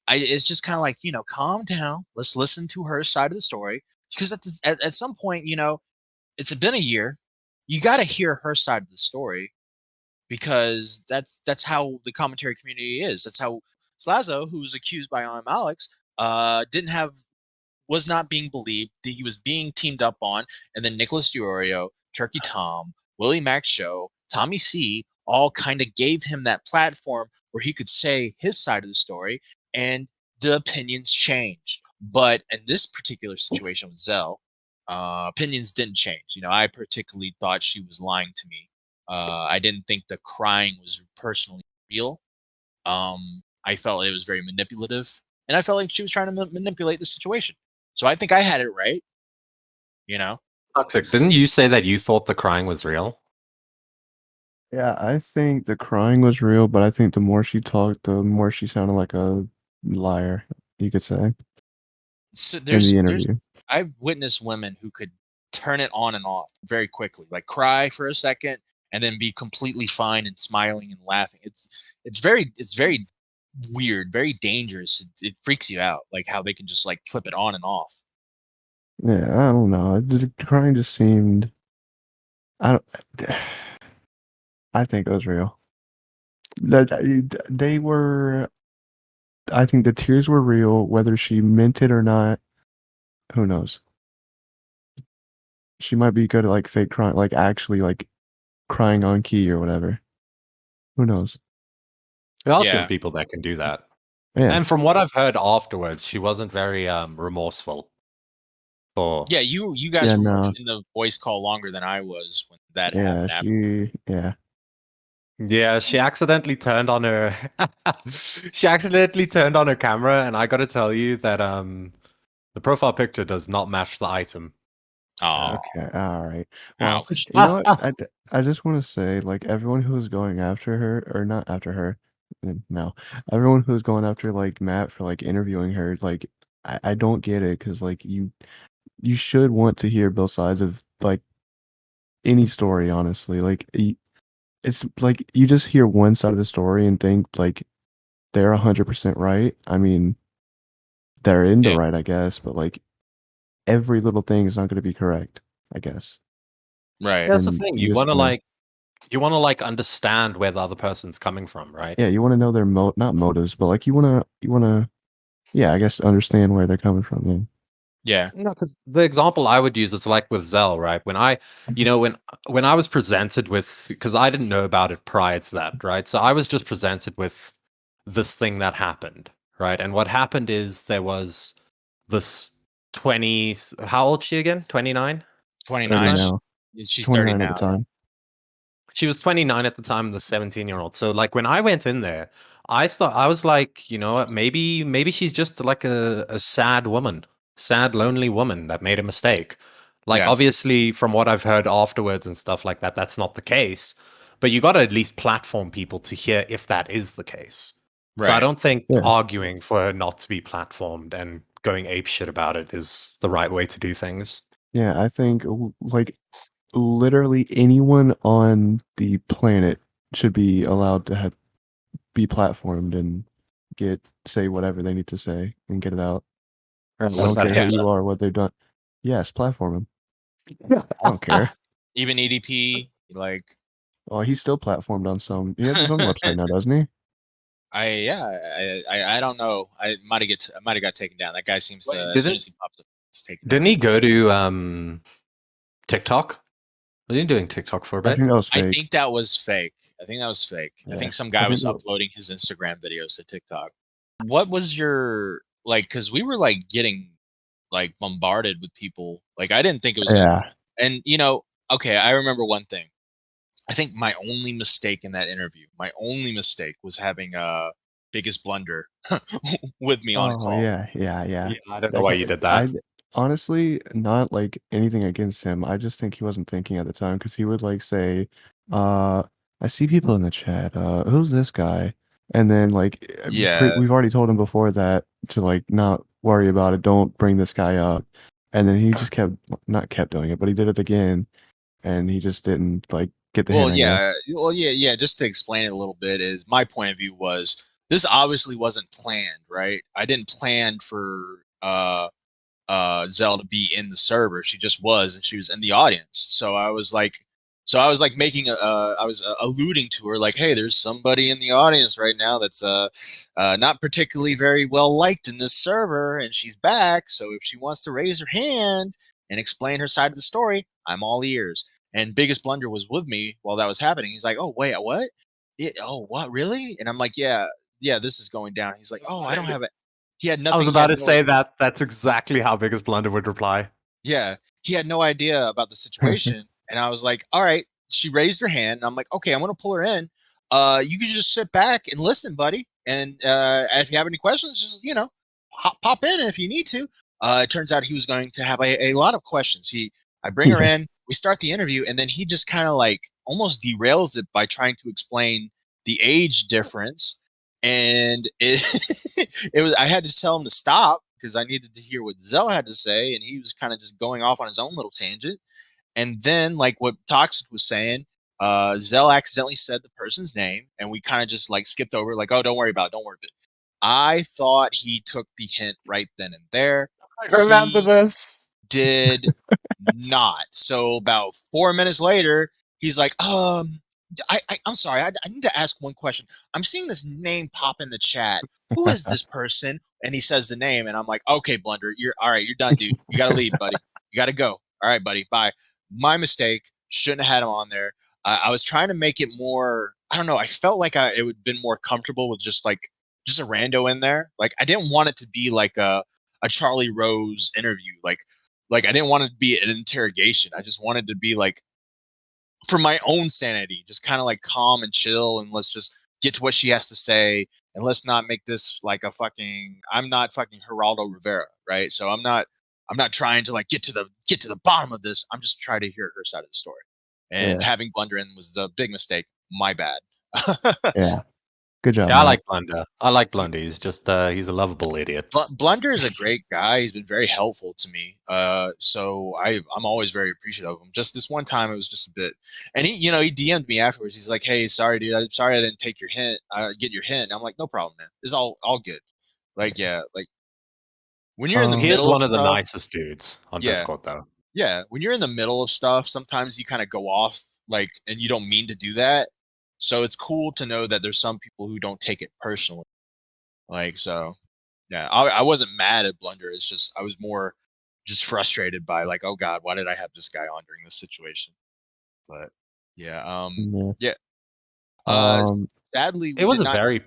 it's just kind of like, calm down. Let's listen to her side of the story, because at some point, it's been a year. You got to hear her side of the story, because that's how the commentary community is. That's how Slazo, who was accused by Alex, didn't have was not being believed. That he was being teamed up on, and then Nicholas Diorio, Turkey Tom, Willie Max Show, Tommy C, all kind of gave him that platform where he could say his side of the story, and the opinions changed. But in this particular situation with Zell, opinions didn't change. I particularly thought she was lying to me. I didn't think the crying was personally real. I felt it was very manipulative, and I felt like she was trying to manipulate the situation. So I think I had it right. You know, Toxic, didn't you say that you thought the crying was real? yeah, I think the crying was real, but I think the more she talked, the more she sounded like a liar, you could say, so in the there's interview. I've witnessed women who could turn it on and off very quickly, like cry for a second and then be completely fine and smiling and laughing. It's very weird, very dangerous. It freaks you out, like how they can just like flip it on and off. Yeah, I don't know. The crying just seemed. I don't. I think it was real. They were. I think the tears were real, whether she meant it or not. Who knows? She might be good at like fake crying, like actually like crying on key or whatever. Who knows? There are some Yeah, people that can do that. Yeah, And from what I've heard afterwards, she wasn't very remorseful for. yeah. You guys yeah, were no, in the voice call longer than I was when that yeah, happened. yeah, Yeah, she accidentally turned on her. She accidentally turned on her camera, and I got to tell you that the profile picture does not match the item. Oh, okay, all right. Well, ouch. you know what? I just want to say, like, everyone who was going after her, or not after her, no, everyone who was going after like Matt for like interviewing her, like, I don't get it, because like you should want to hear both sides of like any story, honestly. Like, it's like you just hear one side of the story and think like they're 100% right. I mean, they're in the Yeah, right, I guess, but like every little thing is not going to be correct, I guess. right. That's the And thing. you just You want to like understand where the other person's coming from, right? yeah, you want to know their not motives, but like you want to, yeah, I guess understand where they're coming from. Yeah. Yeah, No, because the example I would use is like with Zell, right? When I, when I was presented with, because I didn't know about it prior to that, right? So I was just presented with this thing that happened, right? And what happened is there was this 20, how old is she again? 29 at the 30 29. time? now, She's 30 29 at the now. Yeah. time. She was 29 at the time, the 17-year-old. So like when I went in there, I was like, you know what, maybe she's just like a sad woman, sad, lonely woman that made a mistake. Like Yeah. obviously from what I've heard afterwards and stuff like that, that's not the case. But you got to at least platform people to hear if that is the case. So I Right. don't think Yeah. arguing for her not to be platformed and going ape shit about it is the right way to do things. Yeah, I think like literally anyone on the planet should be allowed to be platformed and say whatever they need to say and get it out. I What don't about care who Yeah. you Hitler? are, what they've done. Yes, platform him. I don't care. Even EDP, like Oh, he's still platformed on some. He has his own website now, doesn't he? I don't know. I might have got taken down. That guy seems Wait, to, as soon as he pops up, it's taken down. Didn't he go to TikTok? Was he doing TikTok for a I bit? think that was I fake. think that was fake. I think that was fake. I Yeah. think some I guy think was that- uploading his Instagram videos to TikTok. What was your like? Because we were like getting like bombarded with people. Like I didn't think it was gonna. Yeah. And okay, I remember one thing. I think my only mistake in that interview, my only mistake was having a biggest blunder with me on Oh call. yeah, yeah, yeah. I don't know That why guy, you did that. I honestly not like anything against him. I just think he wasn't thinking at the time because he would like say, I see people in the chat. Who's this guy?" And then like Yeah. we've already told him before that to like not worry about it. Don't bring this guy up. And then he just not kept doing it, but he did it again, and he just didn't like get the hint. I guess. Yeah. Just to explain it a little bit, is my point of view was this obviously wasn't planned, right? I didn't plan for Zell to be in the server. She just was, and she was in the audience. So I was like making I was alluding to her like, hey, there's somebody in the audience right now that's not particularly very well liked in this server, and she's back. So if she wants to raise her hand and explain her side of the story, I'm all ears. And Biggest Blunder was with me while that was happening. He's like, oh wait, what? Oh, what, really? And I'm like, yeah, this is going down. He's like, oh, I don't have it. He had I was nothing. He about had to no say that that's exactly how Biggest Blunder would reply. Yeah, he had no idea about the situation, and I was like, "All right." She raised her hand, and I'm like, "Okay, I'm gonna pull her in. You can just sit back and listen, buddy. And if you have any questions, just pop in if you need to." It turns out he was going to have a lot of questions. I bring her Yeah. in, we start the interview, and then he just kind of like almost derails it by trying to explain the age difference, and it was I had to tell him to stop because I needed to hear what Zell had to say, and he was kind of just going off on his own little tangent. And then, like what Toxic was saying, Zell accidentally said the person's name, and we kind of just like skipped over, like, "Oh, don't worry about it, don't worry about it." I thought he took the hint right then and there. I remember He this. did not. So about 4 minutes later, he's like, I'm sorry. I need to ask one question. I'm seeing this name pop in the chat. Who is this person?" And he says the name, and I'm like, "Okay, Blunder, you're all right. You're done, dude. You got to leave, buddy. You got to go. All right, buddy. Bye." My mistake. Shouldn't have had him on there. I was trying to make it more. I don't know. I felt like it would have been more comfortable with just a rando in there. Like I didn't want it to be like a Charlie Rose interview. Like I didn't want it to be an interrogation. I just wanted to be like, for my own sanity, just kind of like calm and chill, and let's just get to what she has to say, and let's not make this like a fucking. I'm not fucking Geraldo Rivera, right? So I'm not trying to like get to the bottom of this. I'm just trying to hear her side of the story. And Yeah. having Blunder in was the big mistake. My bad. Yeah. Good job, Yeah, I Matt. like Blunder. I like Blunder. He's just he's a lovable idiot. Blunder is a great guy. He's been very helpful to me. So I'm always very appreciative of him. Just this one time, it was just a bit. And he DM'd me afterwards. He's like, "Hey, sorry, dude. I'm sorry I didn't take your hint. Get your hint." And I'm like, "No problem, man. It's all good." Like, yeah, like when you're in the He is middle of one of the stuff. nicest dudes on Yeah, Discord, though. yeah. When you're in the middle of stuff, sometimes you kind of go off, like, and you don't mean to do that. So it's cool to know that there's some people who don't take it personally. Like, so. Yeah, I wasn't mad at Blunder. It's just I was more just frustrated by like, oh God, why did I have this guy on during this situation? But yeah, Yeah. yeah. Uh, Um. sadly, It we was did a not. very,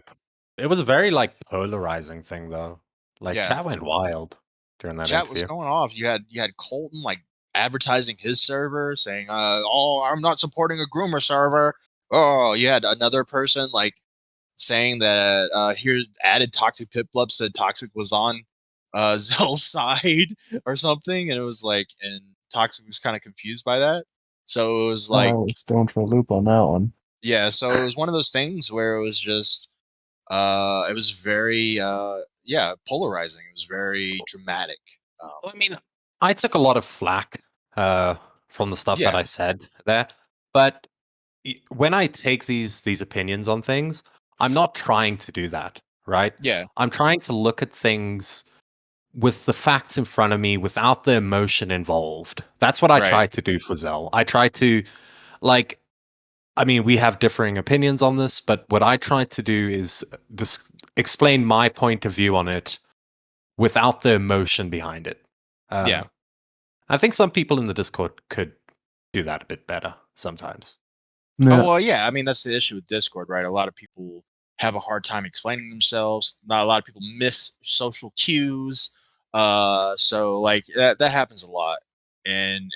it was a very like polarizing thing, though. Like Yeah, chat went wild during that chat was interview. going off. You had Colton like advertising his server, saying, "Oh, I'm not supporting a groomer server." Oh, you had another person like saying that here added Toxic Piplup said Toxic was on Zell's side or something, and it was like, and Toxic was kind of confused by that. So it was I like, was thrown for a loop on that one. yeah. So it was one of those things where it was just, it was very, yeah, polarizing. It was very dramatic. Well, I mean, I took a lot of flack from the stuff that Yeah, I said there, but when I take these opinions on things, I'm not trying to do that, right? yeah, I'm trying to look at things with the facts in front of me without the emotion involved. That's what I Right. try to do for Zell. I try to, like, I mean, we have differing opinions on this, but what I try to do is explain my point of view on it without the emotion behind it. Yeah. I think some people in the Discord could do that a bit better sometimes. Oh, No, well, yeah. I mean, that's the issue with Discord, right? A lot of people have a hard time explaining themselves. Not a lot of people miss social cues. So like that happens a lot, and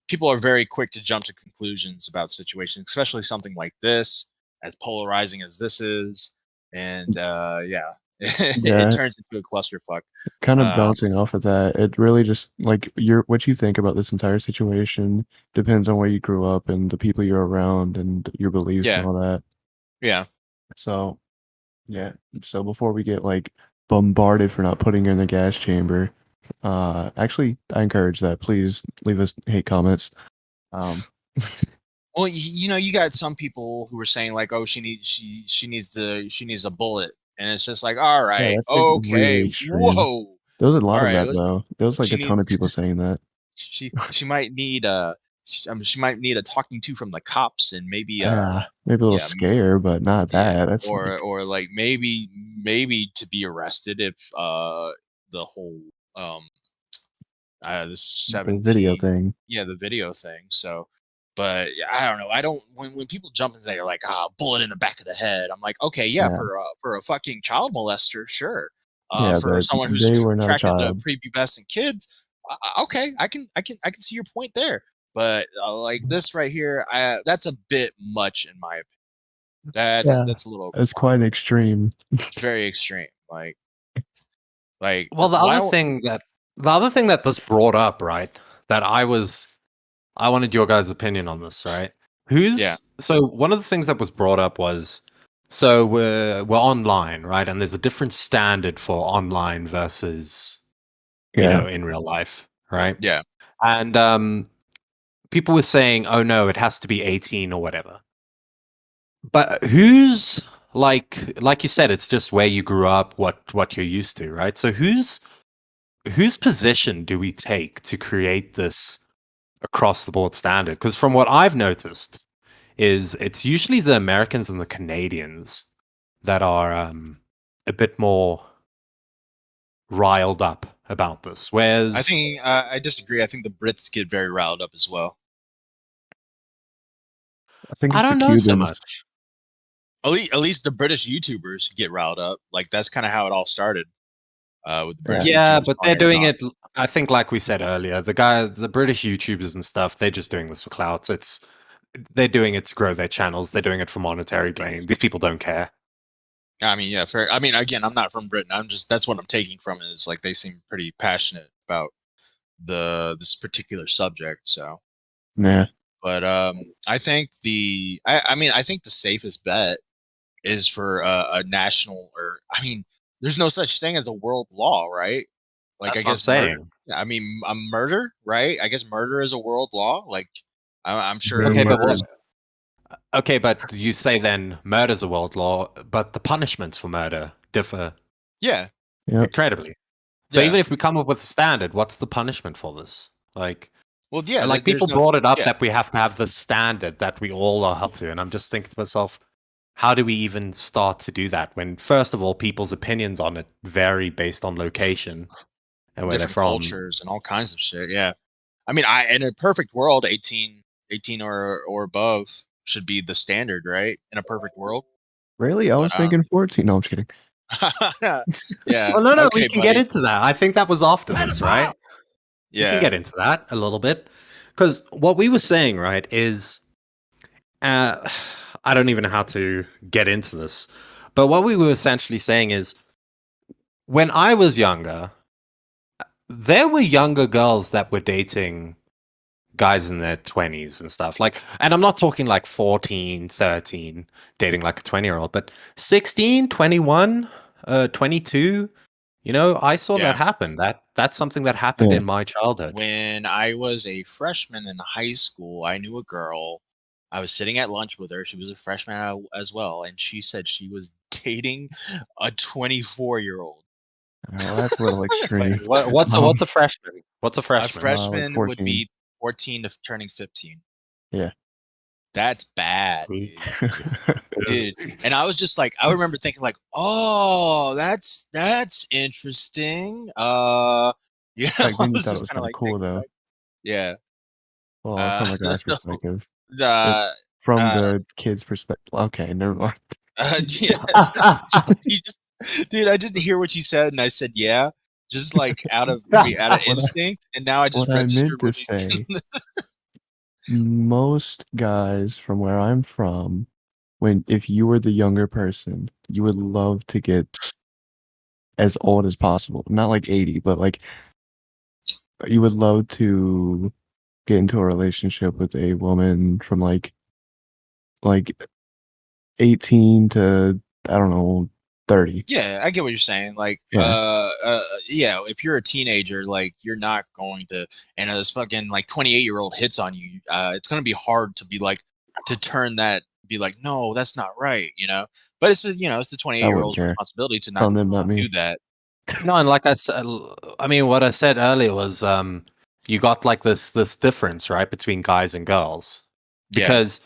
people are very quick to jump to conclusions about situations, especially something like this, as polarizing as this is. And yeah, it yeah, turns into a clusterfuck. kind of Um, bouncing off of that. It really just like what you think about this entire situation depends on where you grew up and the people you're around and your beliefs and yeah, all that. yeah. So, yeah. So before we get like bombarded for not putting her in the gas chamber, actually, I encourage that. Please leave us hate comments. Um, Well, you know, you got some people who are saying like, "Oh, she needs a bullet," and it's just like, "All yeah, right, that's like okay, really extreme. whoa, There was a all lot of right, that though. There was like she a ton needs of people saying that. she might need she might need a talking to from the cops and maybe Yeah, maybe a little yeah scare, but not yeah that. That's like or like maybe to be arrested if the whole um the the video 17 thing. yeah the video thing. So but yeah, I don't know, I don't when people jump and say like bullet in the back of the head, I'm like, okay, yeah, Yeah, for a fucking child molester, sure. yeah, For but someone who's they were not a attracted to child. prepubescent kids, okay, I can see your point there. But like this right here, that's a bit much in my opinion. Yeah, That's a little it's overblown. quite extreme. It's very extreme. Like Well, why don't the other thing that this brought up, right? That I wanted your guys' opinion on this, right? yeah So one of the things that was brought up was, so we're online, right? And there's a different standard for online versus, Yeah, in real life, right? yeah And people were saying, "Oh no, it has to be 18 or whatever." But who's, like you said, it's just where you grew up, what you're used to, right? So whose position do we take to create this across the board standard? Because from what I've noticed, is it's usually the Americans and the Canadians that are a bit more riled up about this. I Whereas think I disagree. I think the Brits get very riled up as well. I think I it's the don't know so Cubans. much. At least the British YouTubers get riled up. Like that's kind of how it all started with the Yeah, British Yeah, YouTubers but calling they're everyone doing on. it. I think, like we said earlier, the British YouTubers and stuff, they're just doing this for clout. They're doing it to grow their channels. They're doing it for monetary gain. These people don't care. I mean, yeah, fair. I mean, again, I'm not from Britain. I'm just that's what I'm taking from it. Is like they seem pretty passionate about this particular subject. So, nah, but I think I mean, I think the safest bet is for a national or I mean, there's no such thing as a world law, right? Like I That's what I'm guess murder. saying. I mean, a murder, right? I guess murder is a world law. Like I'm being sure Okay, but murder what? is. Okay, but you say then murder's a world law, but the punishments for murder differ Yeah, yep. incredibly. So yeah. even if we come up with a standard, what's the punishment for this? Well, yeah. Like There's people no. brought it up Yeah, that we have to have the standard that we all are held to, and I'm just thinking to myself, how do we even start to do that when, first of all, people's opinions on it vary based on location and where they're different from? cultures and all kinds of shit. Yeah. I mean, I in a perfect world, 18 or above should be the standard, right? In a perfect world. Really, I But was thinking 14. No, I'm just kidding. yeah. Well, no, we Okay, can get buddy. into that. I think that was after this, right? We can Yeah. get into that a little bit because what we were saying, right, is uh, I don't even know how to get into this, but what we were essentially saying is when I was younger, there were younger girls that were dating guys in their 20s and stuff. Like, and I'm not talking like 14, 13, dating like a 20-year-old, but 16, 21, 22. I saw that Yeah. happen. That's something that happened Yeah, in my childhood. When I was a freshman in high school, I knew a girl. I was sitting at lunch with her. She was a freshman as well, and she said she was dating a 24-year-old. Well, that's a little extreme. Wait, what's a freshman? What's a A freshman? freshman like would 14. be 14 to turning 15. Yeah. That's bad, Sweet. dude. And I was just like, I remember thinking like, oh, that's interesting. Yeah, I Back then, you was thought it just was kind of kind of like cool, taken though. aback. Yeah. Well, from a guy's So, perspective. uh, From uh, the kid's perspective. Okay, never mind. yeah, he just, dude, I didn't hear what you said, and I said yeah, just like out of instinct, and now I just What I registered meant to what say, you. most guys from where I'm from, if you were the younger person, you would love to get as old as possible. Not like 80, but like you would love to get into a relationship with a woman from like 18 to I don't know 30. Yeah, I get what you're saying. Like, Yeah, yeah, if you're a teenager, like, you're not going to, and this fucking like 28-year-old hits on you, it's gonna be hard to be like, to turn that, be like, no, that's not right, you know. But it's it's the I wouldn't 28-year-old's care. responsibility to not Tell them not do me. that. No, and like I said, I mean, what I said earlier was, you got like this difference, right, between guys and girls, Yeah, because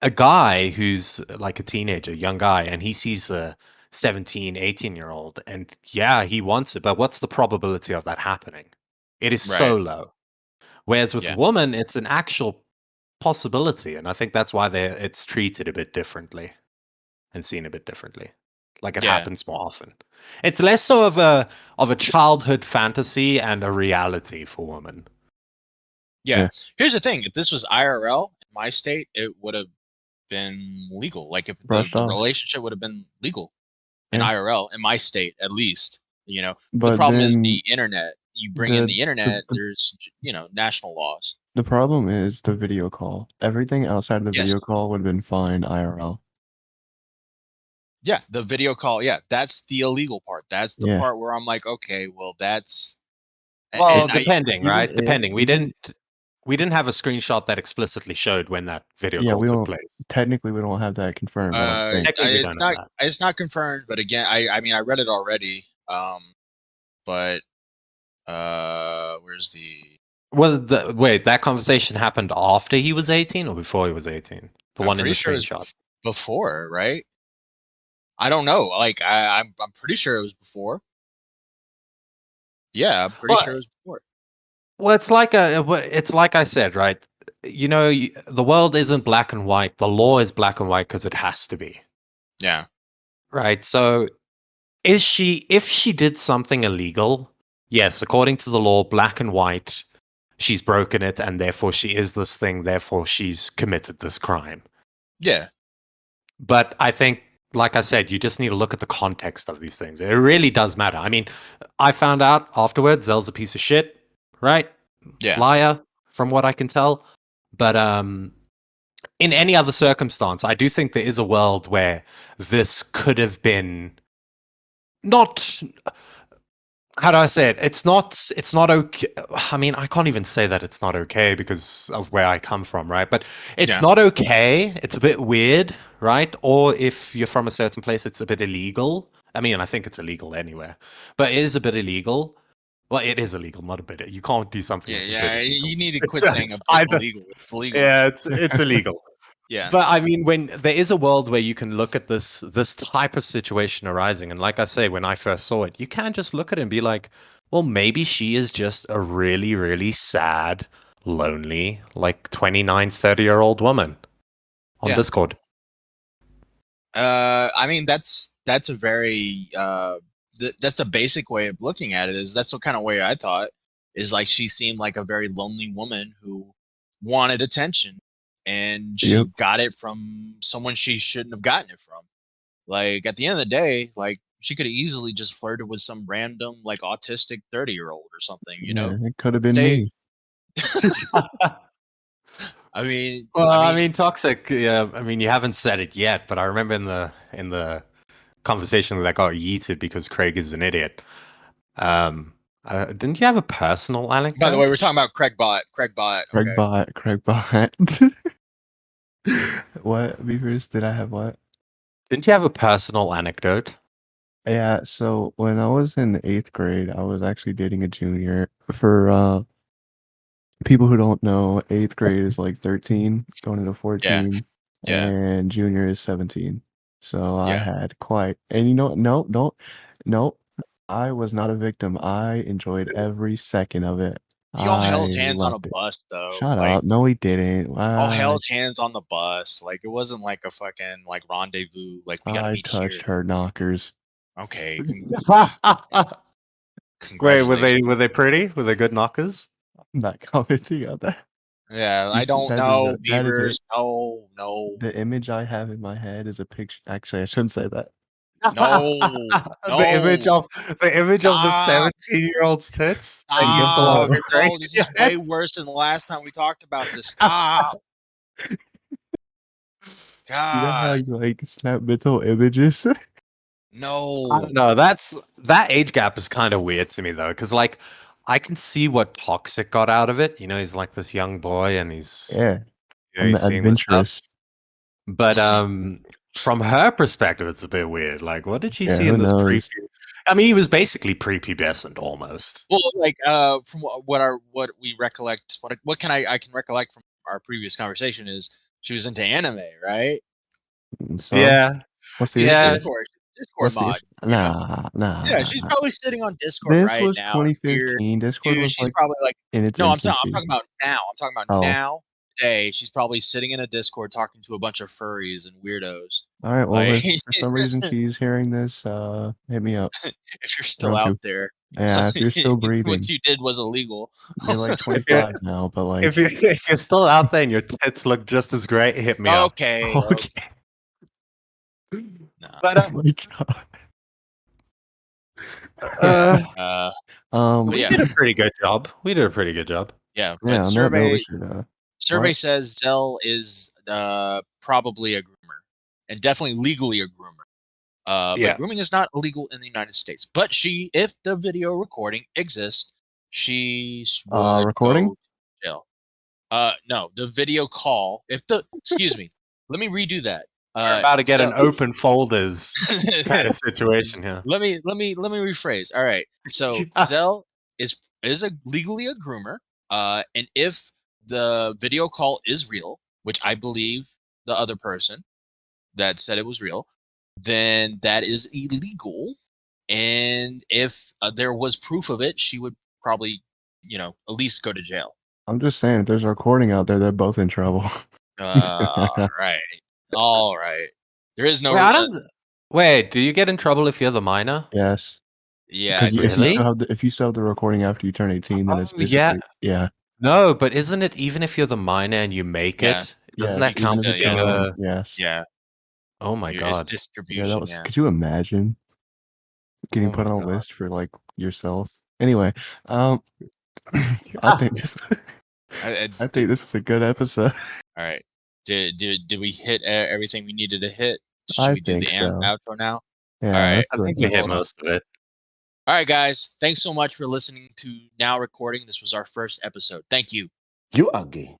a guy who's like a teenager, young guy, and he sees a 17, 18-year-old, and yeah, he wants it, but what's the probability of that happening? It is right. so low. Whereas with Yeah, women, it's an actual possibility, and I think that's why it's treated a bit differently and seen a bit differently. Like it yeah, happens more often. It's less so of a childhood fantasy and a reality for women. yeah. Yeah, Here's the thing: if this was IRL in my state, it would have been legal. Like, if the brushed off. relationship would have been legal in Yeah, IRL in my state, at least. The but problem is then the internet. You bring in the the the internet, the, there's national laws. the problem is the video call. Everything outside of the Yes. video call would have been fine IRL. Yeah, the video call. Yeah, that's the illegal part. That's the Yeah. part where I'm like, okay, well, that's Well, and I depending, Even right? if Depending. even We didn't have a screenshot that explicitly showed when that video yeah, call we took don't place. technically we don't have that confirmed, I don't think. Technically, we don't have that. it's not confirmed, but again, I mean, I read it already. But where's the? Wait, that conversation happened after he was 18 or before he was 18? The I'm one in pretty the sure it was screenshot. before, right? I don't know. Like, I'm pretty sure it was before. Yeah, I'm pretty Well, sure it was before. well, it's like I said, right? You know, the world isn't black and white. The law is black and white because it has to be, Yeah. right? So, if she did something illegal, yes, according to the law, black and white, she's broken it, and therefore she is this thing. Therefore, she's committed this crime. Yeah. But I think, like I said, you just need to look at the context of these things. It really does matter. I mean, I found out afterwards Zell's a piece of shit, right? Yeah. Liar, from what I can tell. But in any other circumstance, I do think there is a world where this could have been not. How do I say it? It's not. It's not okay. I mean, I can't even say that it's not okay because of where I come from, right? But it's Yeah. not okay. It's a bit weird, right? Or if you're from a certain place, it's a bit illegal. I mean, I think it's illegal anywhere, but it is a bit illegal. Well, it is illegal, not a bit. You can't do something Yeah. that's a bit Yeah. illegal. You need to It's, quit saying a it's bit either. illegal. It's illegal. Yeah, it's illegal. Yeah. But I mean, when there is a world where you can look at this type of situation arising, and like I say, when I first saw it, you can just look at it and be like, well, maybe she is just a really, really sad, lonely, like 29, 30-year-old woman on Yeah. Discord. I mean, that's a very that's a basic way of looking at it. Is that's the kind of way I thought. Is like she seemed like a very lonely woman who wanted attention, and she Yep. got it from someone she shouldn't have gotten it from. Like, at the end of the day, like, she could have easily just flirted with some random like autistic 30-year-old or something. Yeah, it could have been Say, me. Well, I I mean, mean, toxic. Yeah, I mean, you haven't said it yet, but I remember in the conversation that got yeeted because Craig is an idiot. Um, didn't you have a personal by the way, anecdote? we're talking about Craig Bot. Craig Bot. Okay. Craig Bot. What, Beavers? Did I have what? Didn't you have a personal anecdote? Yeah, so when I was in 8th grade, I was actually dating a junior. For people who don't know, 8th grade is like 13, going into Yeah. 14, Yeah. and junior is 17. So I Yeah. had quite, and no, I was not a victim. I enjoyed every second of it. Y'all held I hands on a loved it. bus though. Shut Like up. No, we didn't. y'all held hands on the bus. Like it wasn't like a fucking like rendezvous. Like we gotta I meet touched here. her knockers. Okay. Wait, Congratulations. were they pretty? Were they good knockers? I'm not commenting on that. Yeah, You I see, don't know, that is Beavers. it. No, no, The image I have in my head is a picture. Actually, I shouldn't say that. no, The image no. of the Stop. 17-year-old's tits that you still have Stop. ingrained No, in this your is head. way worse than the last time we talked about this. Stop. You know how God. you like snap mental images? I No. don't know. That age gap is kind of weird to me though, because like I can see what Toxic got out of it. You know, he's like this young boy and Yeah, I'm he's the seeing this stuff. adventurous. But Mm. from her perspective, it's a bit weird. Like, what did she Yeah, see who in this pre? knows? I mean, he was basically prepubescent almost. Well, like from what we recollect, what I can recollect from our previous conversation is she was into anime, right? So, Yeah, what's the She's a yeah. issue? Discord What's the mod, issue? you know. Nah, Yeah, nah. she's probably sitting on Discord This right was now. Weird, 2015. Discord dude. was She's like probably like, in its no, I'm infancy. talking about now. I'm talking about Oh, now. Today, she's probably sitting in a Discord talking to a bunch of furries and weirdos. all right. Well, Like, if for some reason she's hearing this, hit me up. if you're still Round out two. there, Yeah, if you're still what breathing, you did was illegal. you're like If you're 25 now, but like, if you're still out there and your tits look just as great, hit me up. Okay. okay. Nah. But Oh my god. uh, Um, But we yeah, did a pretty good job. We did a pretty good job. yeah. yeah. But On that note, we survey should survey what? says Zell is probably a groomer and definitely legally a groomer. But Yeah. grooming is not illegal in the United States. But if the video recording exists, she would Recording? go to jail. No, the video call. Excuse me, let me redo that. We're about to get an Zell, open folders kind of situation here. let me rephrase. All right, so Zell is legally a groomer. And if the video call is real, which I believe the other person that said it was real, then that is illegal. And if there was proof of it, she would probably, at least go to jail. I'm just saying, if there's a recording out there, they're both in trouble. All right, all right. There is no. Wait, I don't. Wait, do you get in trouble if you're the minor? Yes, Yeah, I because believe if you so. still Really? have if you still have the recording after you turn 18, then it's Oh, yeah. basically yeah. No, but isn't it even if you're the minor and you make Yeah, it, doesn't Yes, that you can even count if as still. it's your Yeah, being own. a? Yes. yeah. Oh my It's god. Yeah, that distribution. was. Yeah. Could you imagine getting Oh put my on a god. list for like yourself? Anyway, I think this. I think this was a good episode. All right. Did we hit everything we needed to hit? Should I we do think the so. outro now? All Yeah, right. let's I do think it. we hit Well, most of it. all right, guys. Thanks so much for listening to Now Recording. This was our first episode. Thank you. You are gay.